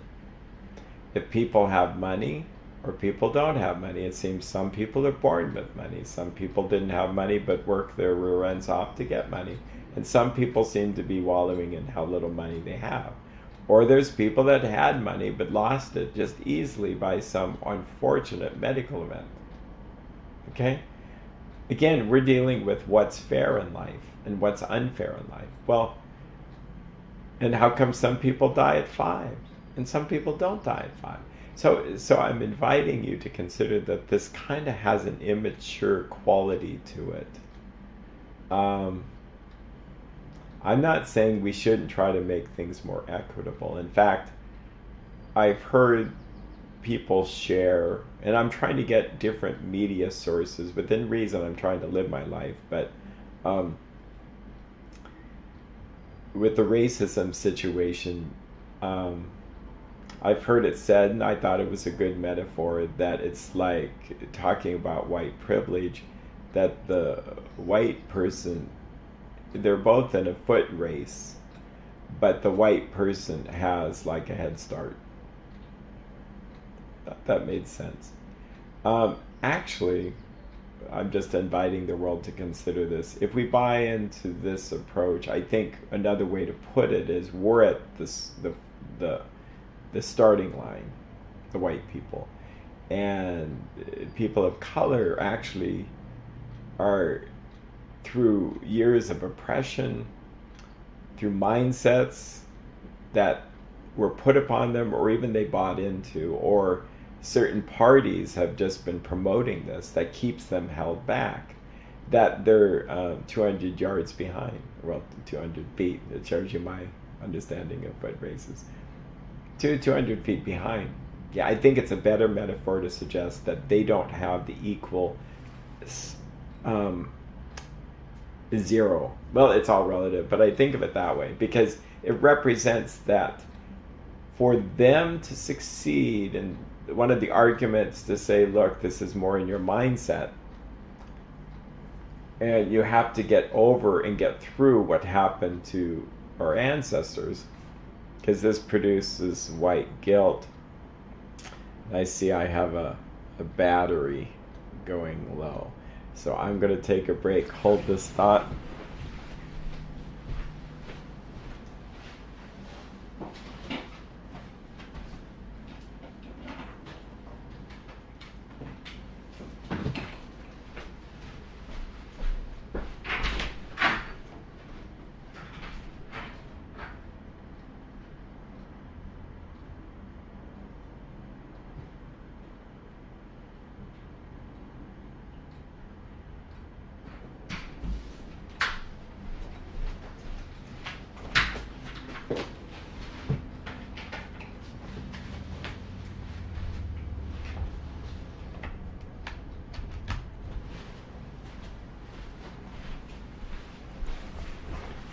If people have money or people don't have money, it seems some people are born with money. Some people didn't have money but work their rear ends off to get money. And some people seem to be wallowing in how little money they have. Or there's people that had money but lost it just easily by some unfortunate medical event. Okay? Again, we're dealing with what's fair in life and what's unfair in life. Well, and how come some people die at 5? And some people don't die at 5. So I'm inviting you to consider that this kind of has an immature quality to it. I'm not saying we shouldn't try to make things more equitable. In fact, I've heard people share, and I'm trying to get different media sources within reason. I'm trying to live my life, but with the racism situation, I've heard it said, and I thought it was a good metaphor, that it's like talking about white privilege, that the white person, they're both in a foot race, but the white person has like a head start. That made sense. Actually, I'm just inviting the world to consider this. If we buy into this approach, I think another way to put it is we're at the starting line, the white people, and people of color actually are, through years of oppression, through mindsets that were put upon them, or even they bought into, or certain parties have just been promoting this, that keeps them held back, that they're 200 yards behind, well, 200 feet, it shows you my understanding of foot races. 200 feet behind. Yeah, I think it's a better metaphor to suggest that they don't have the equal zero. Well, it's all relative, but I think of it that way because it represents that for them to succeed, and one of the arguments to say, look, this is more in your mindset, and you have to get over and get through what happened to our ancestors, because this produces white guilt. I see I have a battery going low. So I'm going to take a break. Hold this thought.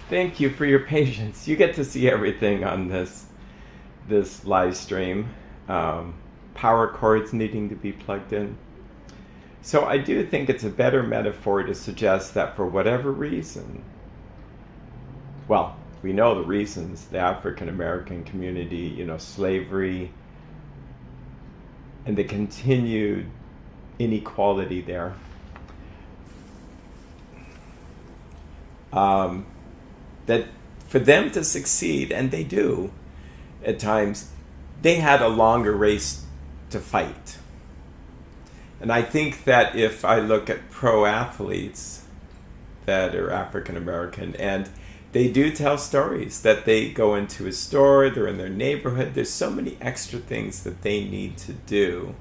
Thank you for your patience. You get to see everything on this live stream. Power cords needing to be plugged in. So I do think it's a better metaphor to suggest that for whatever reason, well, we know the reasons, the African American community, slavery, and the continued inequality there. That for them to succeed, and they do at times, they had a longer race to fight. And I think that if I look at pro athletes that are African American, and they do tell stories that they go into a store, they're in their neighborhood, there's so many extra things that they need to do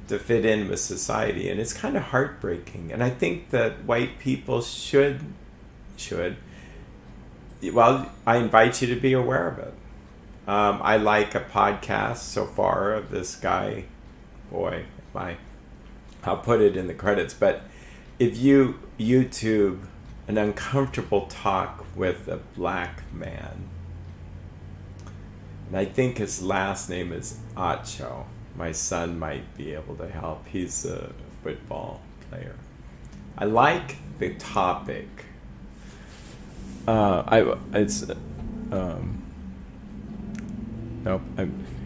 to fit in with society, and it's kind of heartbreaking. And I think that white people should, well, I invite you to be aware of it. I like a podcast so far of this guy, I'll put it in the credits, but if you YouTube an uncomfortable talk with a black man, and I think his last name is Acho. My son might be able to help. He's a football player. I like the topic.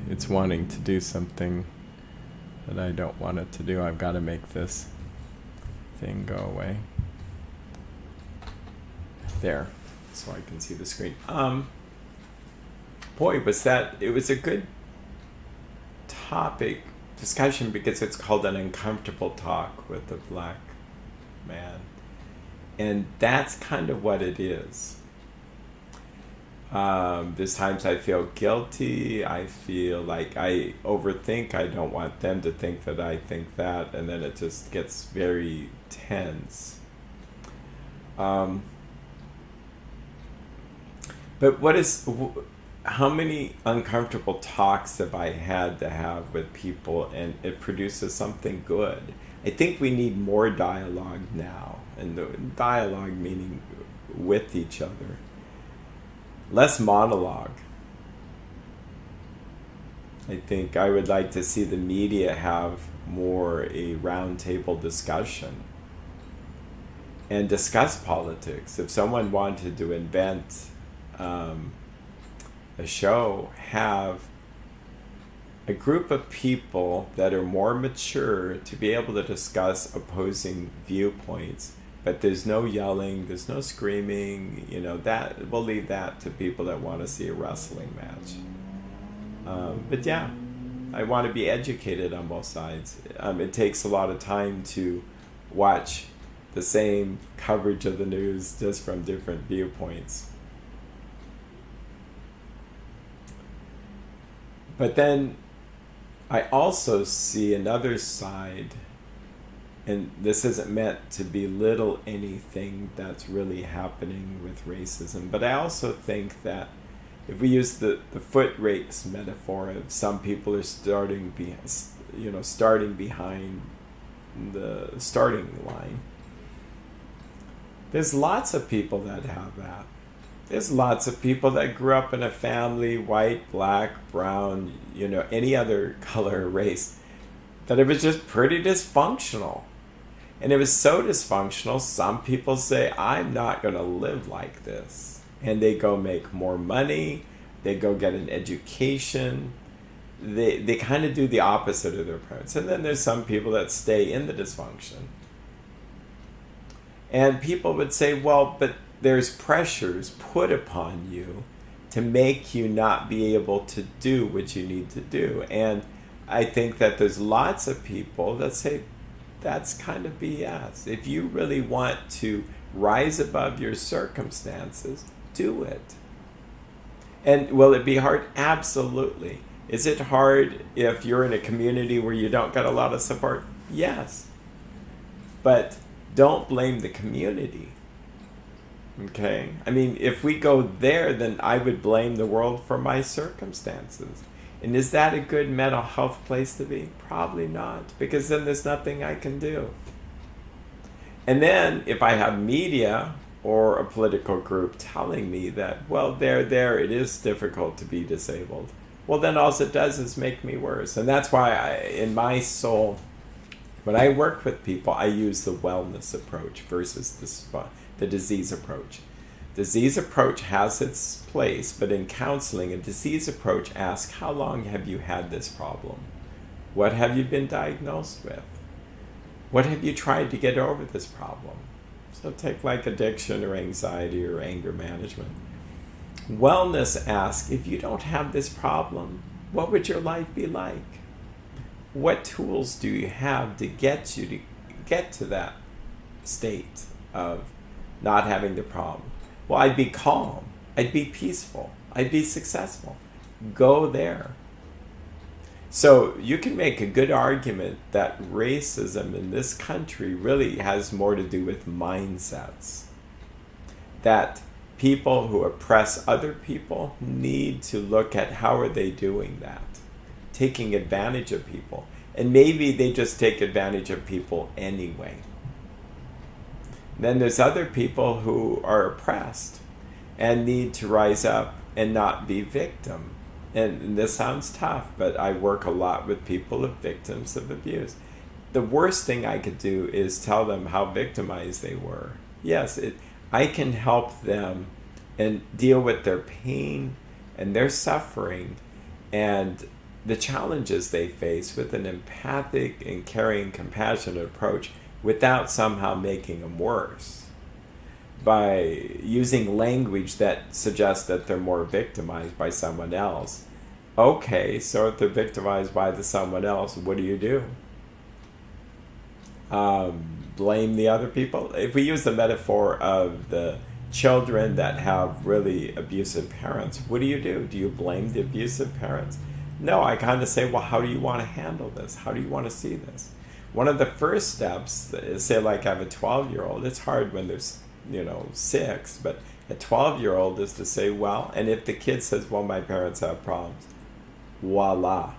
It's wanting to do something that I don't want it to do. I've got to make this thing go away. There, so I can see the screen. It was a good topic discussion because it's called an uncomfortable talk with a black man. And that's kind of what it is. There's times I feel guilty. I feel like I overthink. I don't want them to think that I think that. And then it just gets very tense. But how many uncomfortable talks have I had to have with people, and it produces something good? I think we need more dialogue now, and the dialogue meaning with each other. Less monologue. I think I would like to see the media have more a roundtable discussion and discuss politics. If someone wanted to invent a show, have a group of people that are more mature to be able to discuss opposing viewpoints, but there's no yelling, there's no screaming, that we'll leave that to people that want to see a wrestling match. But yeah, I want to be educated on both sides. It takes a lot of time to watch the same coverage of the news just from different viewpoints. But then I also see another side, and this isn't meant to belittle anything that's really happening with racism, but I also think that if we use the foot race metaphor of some people are starting behind the starting line, There's lots of people that have that. There's lots of people that grew up in a family, white, black, brown, any other color or race, that it was just pretty dysfunctional. And it was so dysfunctional, some people say, I'm not going to live like this. And they go make more money, they go get an education, they kind of do the opposite of their parents. And then there's some people that stay in the dysfunction. And people would say, well, but there's pressures put upon you to make you not be able to do what you need to do. And I think that there's lots of people that say that's kind of BS. If you really want to rise above your circumstances, do it. And will it be hard? Absolutely. Is it hard if you're in a community where you don't get a lot of support? Yes. But don't blame the community. Okay? I mean, if we go there, then I would blame the world for my circumstances. And is that a good mental health place to be? Probably not, because then there's nothing I can do. And then if I have media or a political group telling me that, well, it is difficult to be disabled, well, then all it does is make me worse. And that's why in my soul, when I work with people, I use the wellness approach versus the disease approach. Disease approach has its place, but in counseling, a disease approach asks, how long have you had this problem? What have you been diagnosed with? What have you tried to get over this problem? So take like addiction or anxiety or anger management. Wellness asks, if you don't have this problem, what would your life be like? What tools do you have to get you to get to that state of not having the problem? Well, I'd be calm. I'd be peaceful. I'd be successful. Go there. So you can make a good argument that racism in this country really has more to do with mindsets. That people who oppress other people need to look at how are they doing that, taking advantage of people. And maybe they just take advantage of people anyway. Then there's other people who are oppressed and need to rise up and not be victim. And this sounds tough, but I work a lot with people of victims of abuse. The worst thing I could do is tell them how victimized they were. Yes, I can help them and deal with their pain and their suffering and the challenges they face with an empathic and caring, compassionate approach without somehow making them worse by using language that suggests that they're more victimized by someone else. Okay, so if they're victimized by someone else, what do? Blame the other people? If we use the metaphor of the children that have really abusive parents, what do? Do you blame the abusive parents? No, I kind of say, well, how do you want to handle this? How do you want to see this? One of the first steps is, say, like I have a 12-year-old. It's hard when there's, 6, but a 12-year-old is to say, well, and if the kid says, well, my parents have problems, voila.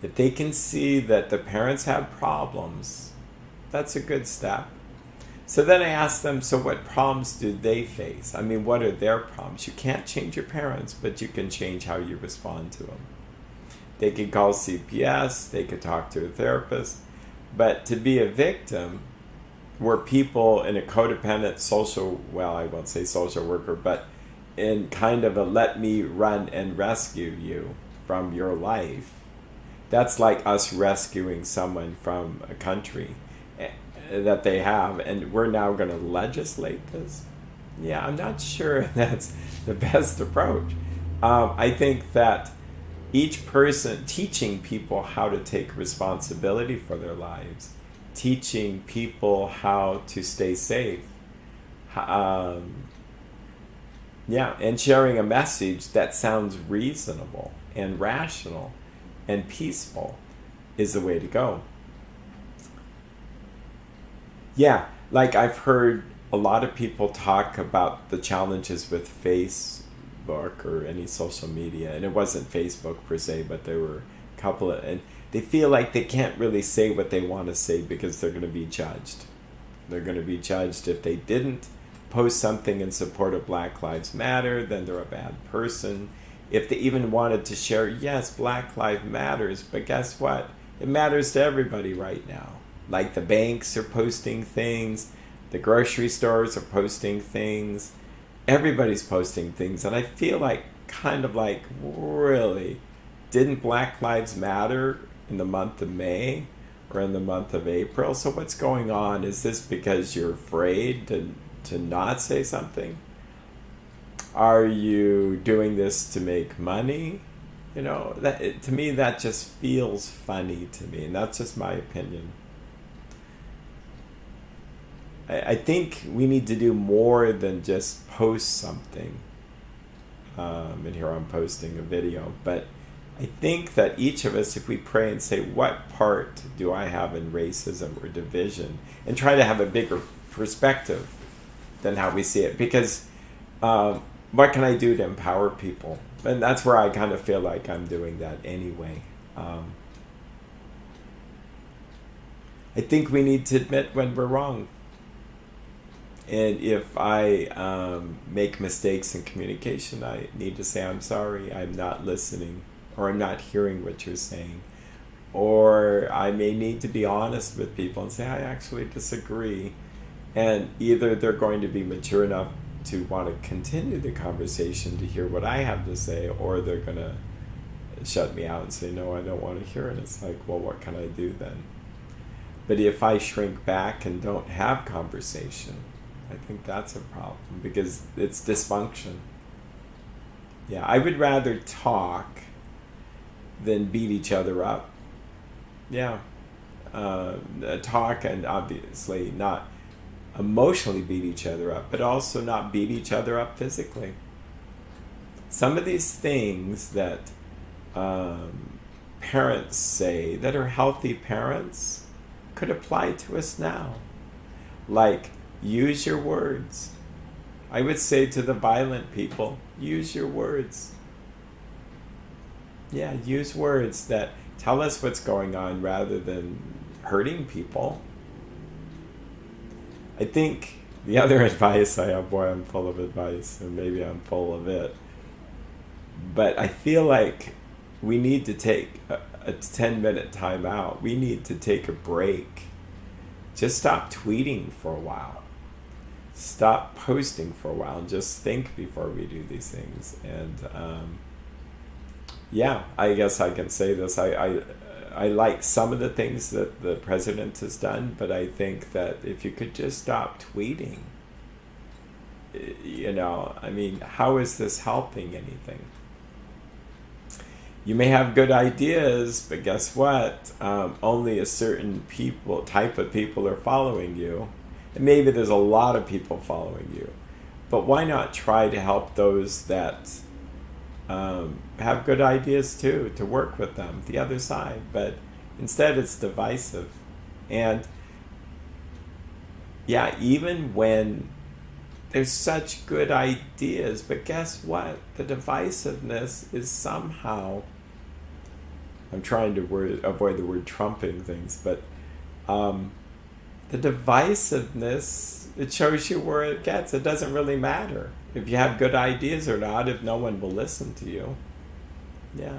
If they can see that the parents have problems, that's a good step. So then I ask them, so what problems do they face? I mean, what are their problems? You can't change your parents, but you can change how you respond to them. They could call CPS, they could talk to a therapist, but to be a victim, where people in a codependent I won't say social worker, but in kind of a let me run and rescue you from your life, that's like us rescuing someone from a country that they have, and we're now going to legislate this. Yeah, I'm not sure that's the best approach. I think that each person, teaching people how to take responsibility for their lives, teaching people how to stay safe, and sharing a message that sounds reasonable and rational and peaceful is the way to go. Yeah, like I've heard a lot of people talk about the challenges with Facebook or any social media, and it wasn't Facebook per se, but there were a couple and they feel like they can't really say what they want to say because they're going to be judged. They're going to be judged if they didn't post something in support of Black Lives Matter, then they're a bad person. If they even wanted to share, yes, Black Lives Matters, but guess what? It matters to everybody right now. Like the banks are posting things, the grocery stores are posting things, everybody's posting things, and I feel like, kind of like, really, didn't Black Lives Matter in the month of May or in the month of April? So what's going on? Is this because you're afraid to not say something? Are you doing this to make money? You know, to me, that just feels funny to me, and that's just my opinion. I think we need to do more than just post something. And here I'm posting a video, but I think that each of us, if we pray and say, what part do I have in racism or division, and try to have a bigger perspective than how we see it, because what can I do to empower people? And that's where I kind of feel like I'm doing that anyway. I think we need to admit when we're wrong. And if I make mistakes in communication, I need to say, I'm sorry, I'm not listening, or I'm not hearing what you're saying. Or I may need to be honest with people and say, I actually disagree. And either they're going to be mature enough to want to continue the conversation to hear what I have to say, or they're going to shut me out and say, no, I don't want to hear it. It's like, well, what can I do then? But if I shrink back and don't have conversation, I think that's a problem, because it's dysfunction. Yeah, I would rather talk than beat each other up. Yeah, talk, and obviously not emotionally beat each other up, but also not beat each other up physically. Some of these things that parents say that are healthy parents could apply to us now. Like, use your words. I would say to the violent people, use your words. Yeah, use words that tell us what's going on rather than hurting people. I think the other advice I have, boy, I'm full of advice, and maybe I'm full of it, but I feel like we need to take a 10-minute time out. We need to take a break. Just stop tweeting for a while. Stop posting for a while and just think before we do these things. And yeah, I guess I can say this. I like some of the things that the president has done, but I think that if you could just stop tweeting, you know, I mean, how is this helping anything? You may have good ideas, but guess what? Only a certain type of people are following you. And maybe there's a lot of people following you. But why not try to help those that have good ideas too, to work with them, the other side? But instead it's divisive. And yeah, even when there's such good ideas, but guess what? The divisiveness is somehow, I'm trying to avoid the word trumping things, but the divisiveness, it shows you where it gets. It doesn't really matter if you have good ideas or not, if no one will listen to you. Yeah.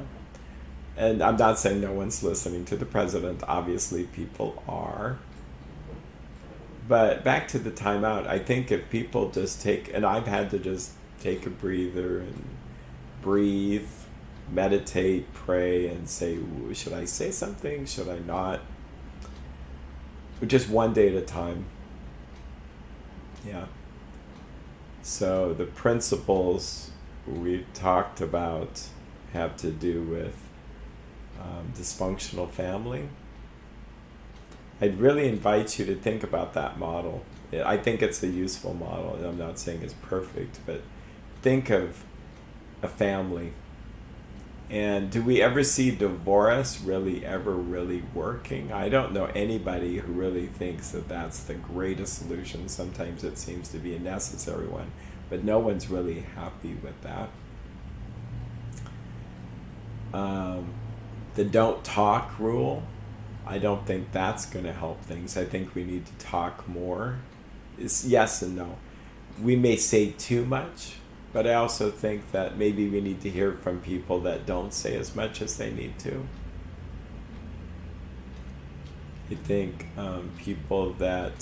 And I'm not saying no one's listening to the president. Obviously, people are. But back to the timeout, I think if people just take, and I've had to just take a breather and breathe, meditate, pray, and say, should I say something? Should I not? Just one day at a time. Yeah. So the principles we talked about have to do with dysfunctional family. I'd really invite you to think about that model. I think it's a useful model. I'm not saying it's perfect, but think of a family. And do we ever see divorce really ever really working? I don't know anybody who really thinks that that's the greatest solution. Sometimes it seems to be a necessary one, but no one's really happy with that. The don't talk rule. I don't think that's going to help things. I think we need to talk more. It's yes and no. We may say too much, but I also think that maybe we need to hear from people that don't say as much as they need to. I think people that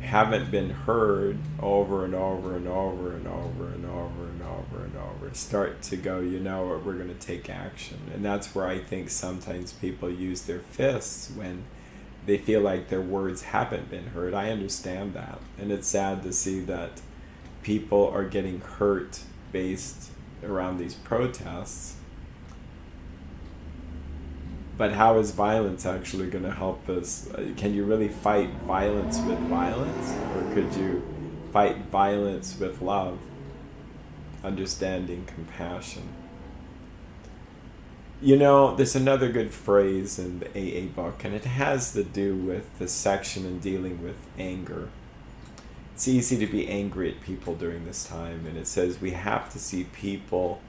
haven't been heard over and over and over and over and over and over and over start to go, you know what, we're going to take action. And that's where I think sometimes people use their fists when they feel like their words haven't been heard. I understand that. And it's sad to see that people are getting hurt based around these protests. But how is violence actually going to help us? Can you really fight violence with violence? Or could you fight violence with love, understanding, compassion? You know, there's another good phrase in the AA book, and it has to do with the section in dealing with anger. It's easy to be angry at people during this time, and it says we have to see people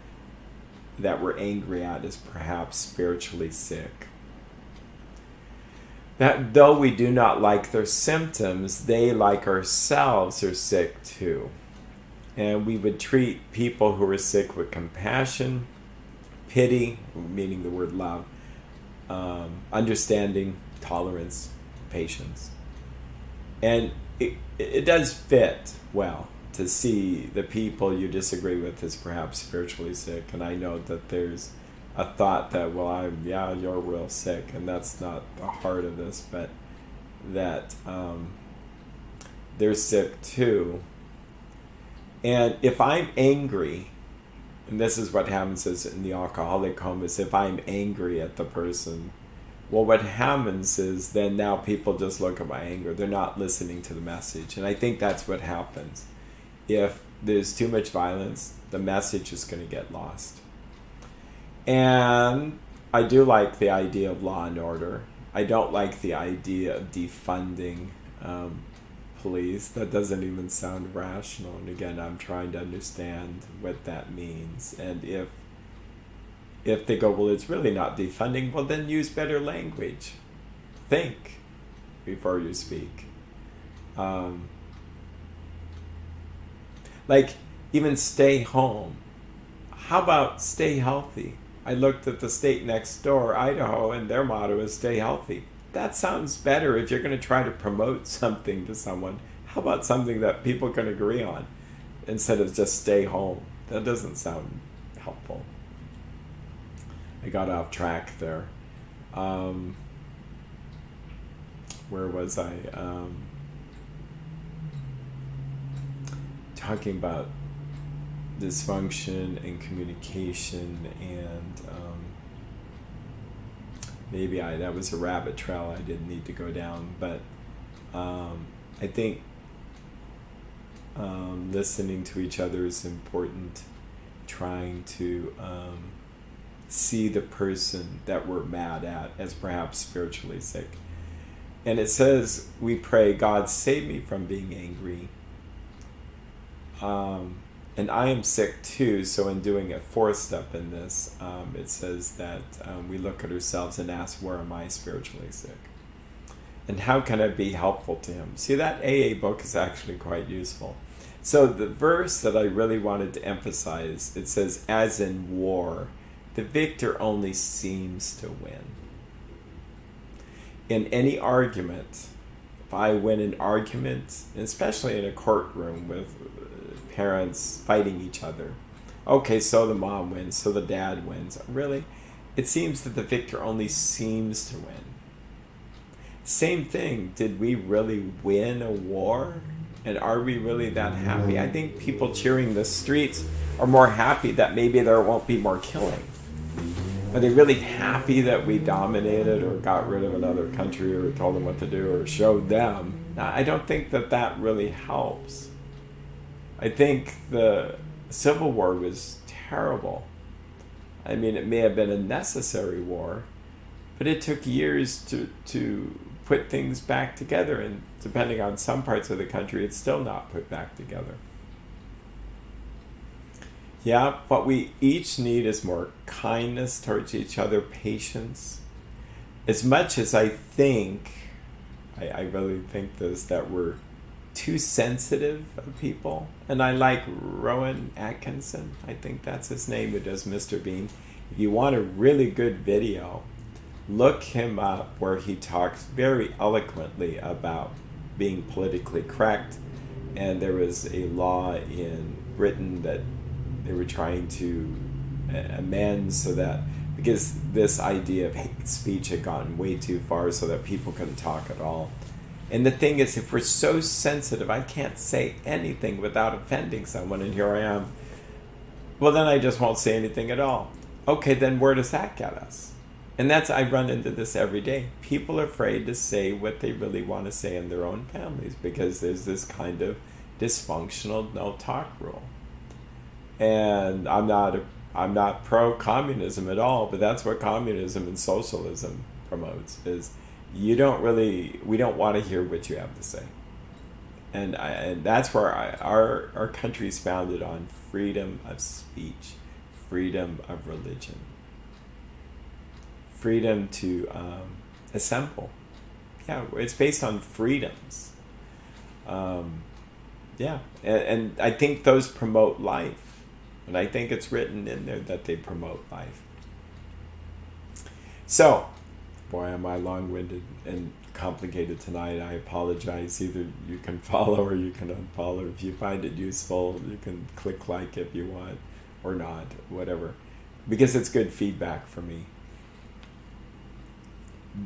that we're angry at as perhaps spiritually sick. That though we do not like their symptoms, they, like ourselves, are sick too. And we would treat people who are sick with compassion, pity, meaning the word love, understanding, tolerance, patience. And it does fit well to see the people you disagree with as perhaps spiritually sick. And I know that there's a thought that, well, you're real sick, and that's not the heart of this, but that they're sick too. And if I'm angry, and this is what happens is in the alcoholic home, is if I'm angry at the person, well, what happens is then now people just look at my anger. They're not listening to the message. And I think that's what happens. If there's too much violence, the message is going to get lost. And I do like the idea of law and order. I don't like the idea of defunding police. That doesn't even sound rational. And again, I'm trying to understand what that means. And if they go, well, it's really not defunding, well, then use better language. Think before you speak. Like, even stay home. How about stay healthy? I looked at the state next door, Idaho, and their motto is stay healthy. That sounds better if you're going to try to promote something to someone. How about something that people can agree on instead of just stay home? That doesn't sound helpful. I got off track there. Where was I? Talking about dysfunction and communication, and maybe that was a rabbit trail I didn't need to go down, but I think listening to each other is important, trying to see the person that we're mad at as perhaps spiritually sick. And it says, we pray, God, save me from being angry. And I am sick too, so in doing a fourth step in this, it says that we look at ourselves and ask, where am I spiritually sick? And how can I be helpful to him? See, that AA book is actually quite useful. So the verse that I really wanted to emphasize, it says, as in war, the victor only seems to win. In any argument, if I win an argument, especially in a courtroom with parents fighting each other, okay, so the mom wins, so the dad wins. Really? It seems that the victor only seems to win. Same thing, did we really win a war? And are we really that happy? I think people cheering the streets are more happy that maybe there won't be more killing. Are they really happy that we dominated or got rid of another country or told them what to do or showed them? I don't think that really helps. I think the Civil War was terrible. I mean, it may have been a necessary war, but it took years to put things back together, and depending on some parts of the country, it's still not put back together. Yeah, what we each need is more kindness towards each other, patience, as much as I think, I really think this, that we're too sensitive of people. And I like Rowan Atkinson, I think that's his name, who does Mr. Bean. If you want a really good video, look him up, where he talks very eloquently about being politically correct. And there was a law in Britain that they were trying to amend, so that, because this idea of hate speech had gotten way too far, so that people couldn't talk at all. And the thing is, if we're so sensitive, I can't say anything without offending someone, and here I am, well, then I just won't say anything at all. Okay, then where does that get us? And I run into this every day. People are afraid to say what they really want to say in their own families, because there's this kind of dysfunctional no talk rule. And I'm not pro-communism at all, but that's what communism and socialism promotes, is we don't want to hear what you have to say. And that's where our country is founded on freedom of speech, freedom of religion, freedom to assemble. Yeah, it's based on freedoms. Yeah, and I think those promote life. And I think it's written in there that they promote life. So, boy, am I long-winded and complicated tonight. I apologize. Either you can follow or you can unfollow. If you find it useful, you can click like if you want, or not, whatever. Because it's good feedback for me.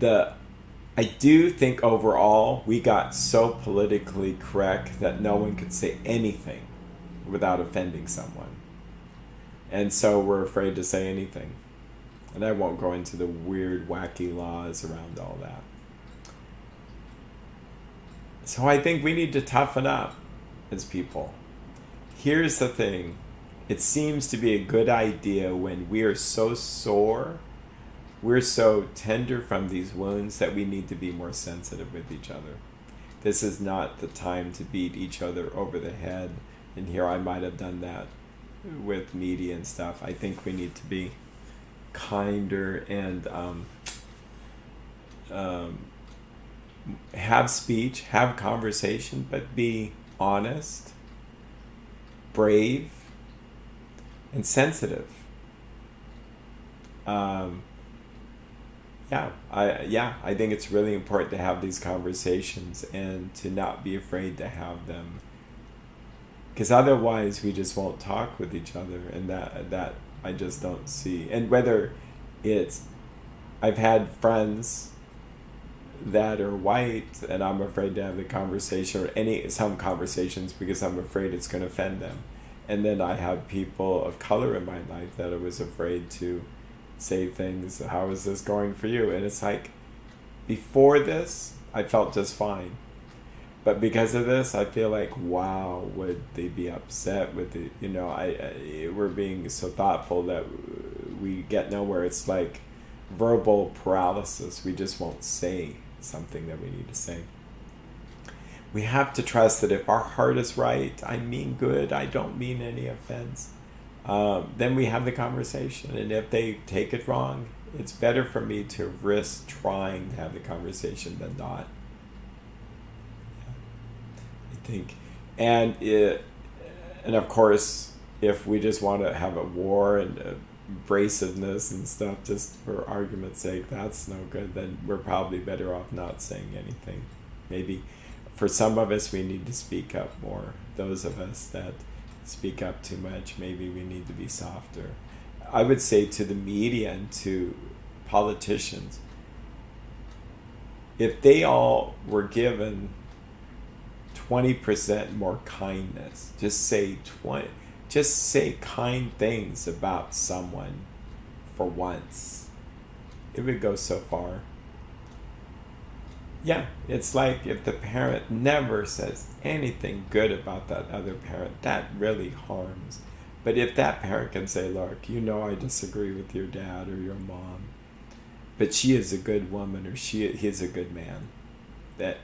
I do think overall we got so politically correct that no one could say anything without offending someone. And so we're afraid to say anything. And I won't go into the weird, wacky laws around all that. So I think we need to toughen up as people. Here's the thing. It seems to be a good idea when we are so sore, we're so tender from these wounds, that we need to be more sensitive with each other. This is not the time to beat each other over the head. And here I might have done that with media and stuff. I think we need to be kinder and have speech, have conversation, but be honest, brave, and sensitive. I think it's really important to have these conversations and to not be afraid to have them. Because otherwise we just won't talk with each other, and that I just don't see. And whether I've had friends that are white, and I'm afraid to have the conversation, or some conversations, because I'm afraid it's going to offend them. And then I have people of color in my life that I was afraid to say things, how is this going for you? And it's like, before this, I felt just fine. But because of this, I feel like, wow, would they be upset with the, we're being so thoughtful that we get nowhere. It's like verbal paralysis. We just won't say something that we need to say. We have to trust that if our heart is right, I mean good, I don't mean any offense, then we have the conversation. And if they take it wrong, it's better for me to risk trying to have the conversation than not. I think. And of course, if we just want to have a war and abrasiveness and stuff just for argument's sake, that's no good. Then we're probably better off not saying anything. Maybe for some of us, we need to speak up more. Those of us that speak up too much, maybe we need to be softer. I would say to the media and to politicians, if they all were given 20% more kindness, just say kind things about someone for once, it would go so far. Yeah, it's like if the parent never says anything good about that other parent, that really harms. But if that parent can say, look, I disagree with your dad or your mom, but she is a good woman, or he's a good man, that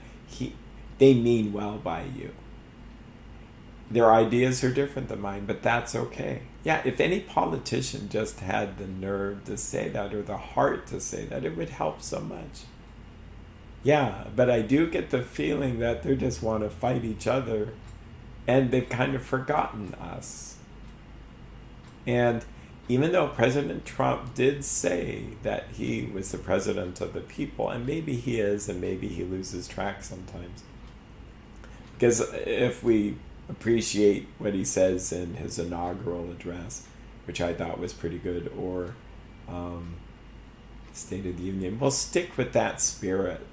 they mean well by you, Their ideas are different than mine, but that's okay. Yeah, if any politician just had the nerve to say that, or the heart to say that, it would help so much. Yeah, but I do get the feeling that they just want to fight each other, and they've kind of forgotten us. And even though President Trump did say that he was the president of the people, and maybe he is, and maybe he loses track sometimes, because if we appreciate what he says in his inaugural address, which I thought was pretty good, or State of the Union, we'll stick with that spirit.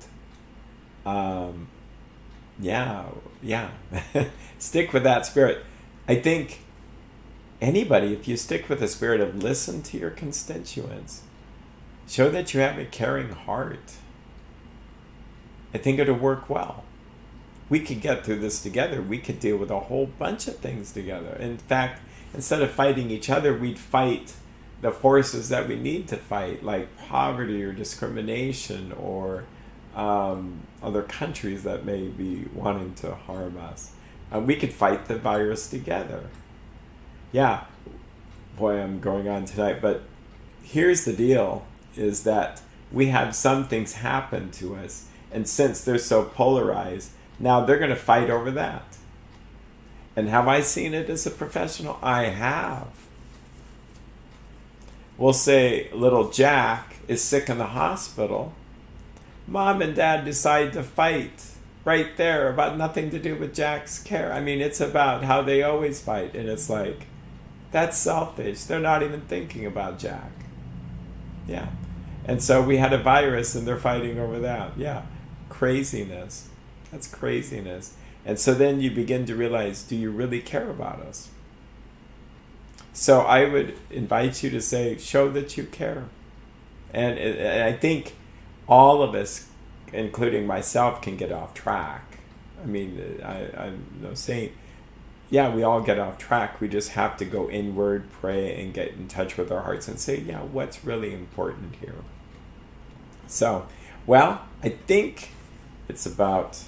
Yeah. Stick with that spirit. I think anybody, if you stick with the spirit of listen to your constituents, show that you have a caring heart, I think it'll work well. We could get through this together. We could deal with a whole bunch of things together. In fact, instead of fighting each other, we'd fight the forces that we need to fight, like poverty or discrimination or other countries that may be wanting to harm us. We could fight the virus together. Yeah, boy, I'm going on tonight, but here's the deal, is that we have some things happen to us, and since they're so polarized, now they're going to fight over that. And have I seen it as a professional? I have. We'll say little Jack is sick in the hospital. Mom and Dad decide to fight right there about nothing to do with Jack's care. I mean, it's about how they always fight. And it's like, that's selfish. They're not even thinking about Jack. Yeah. And so we had a virus and they're fighting over that. Yeah. Craziness. That's craziness. And so then you begin to realize, do you really care about us? So I would invite you to say, show that you care. And I think all of us, including myself, can get off track. I mean, I'm no saint. Yeah, we all get off track. We just have to go inward, pray, and get in touch with our hearts and say, yeah, what's really important here? So, well, I think it's about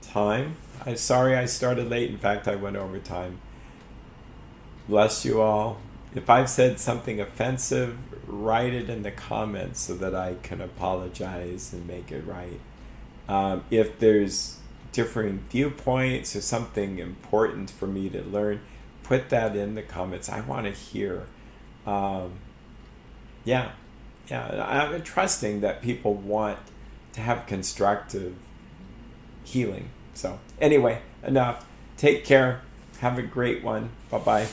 time. I'm sorry I started late. In fact, I went over time. Bless you all. If I've said something offensive, write it in the comments so that I can apologize and make it right. If there's differing viewpoints or something important for me to learn, put that in the comments. I want to hear. Yeah, I'm trusting that people want to have constructive healing. So anyway, enough. Take care. Have a great one. Bye-bye.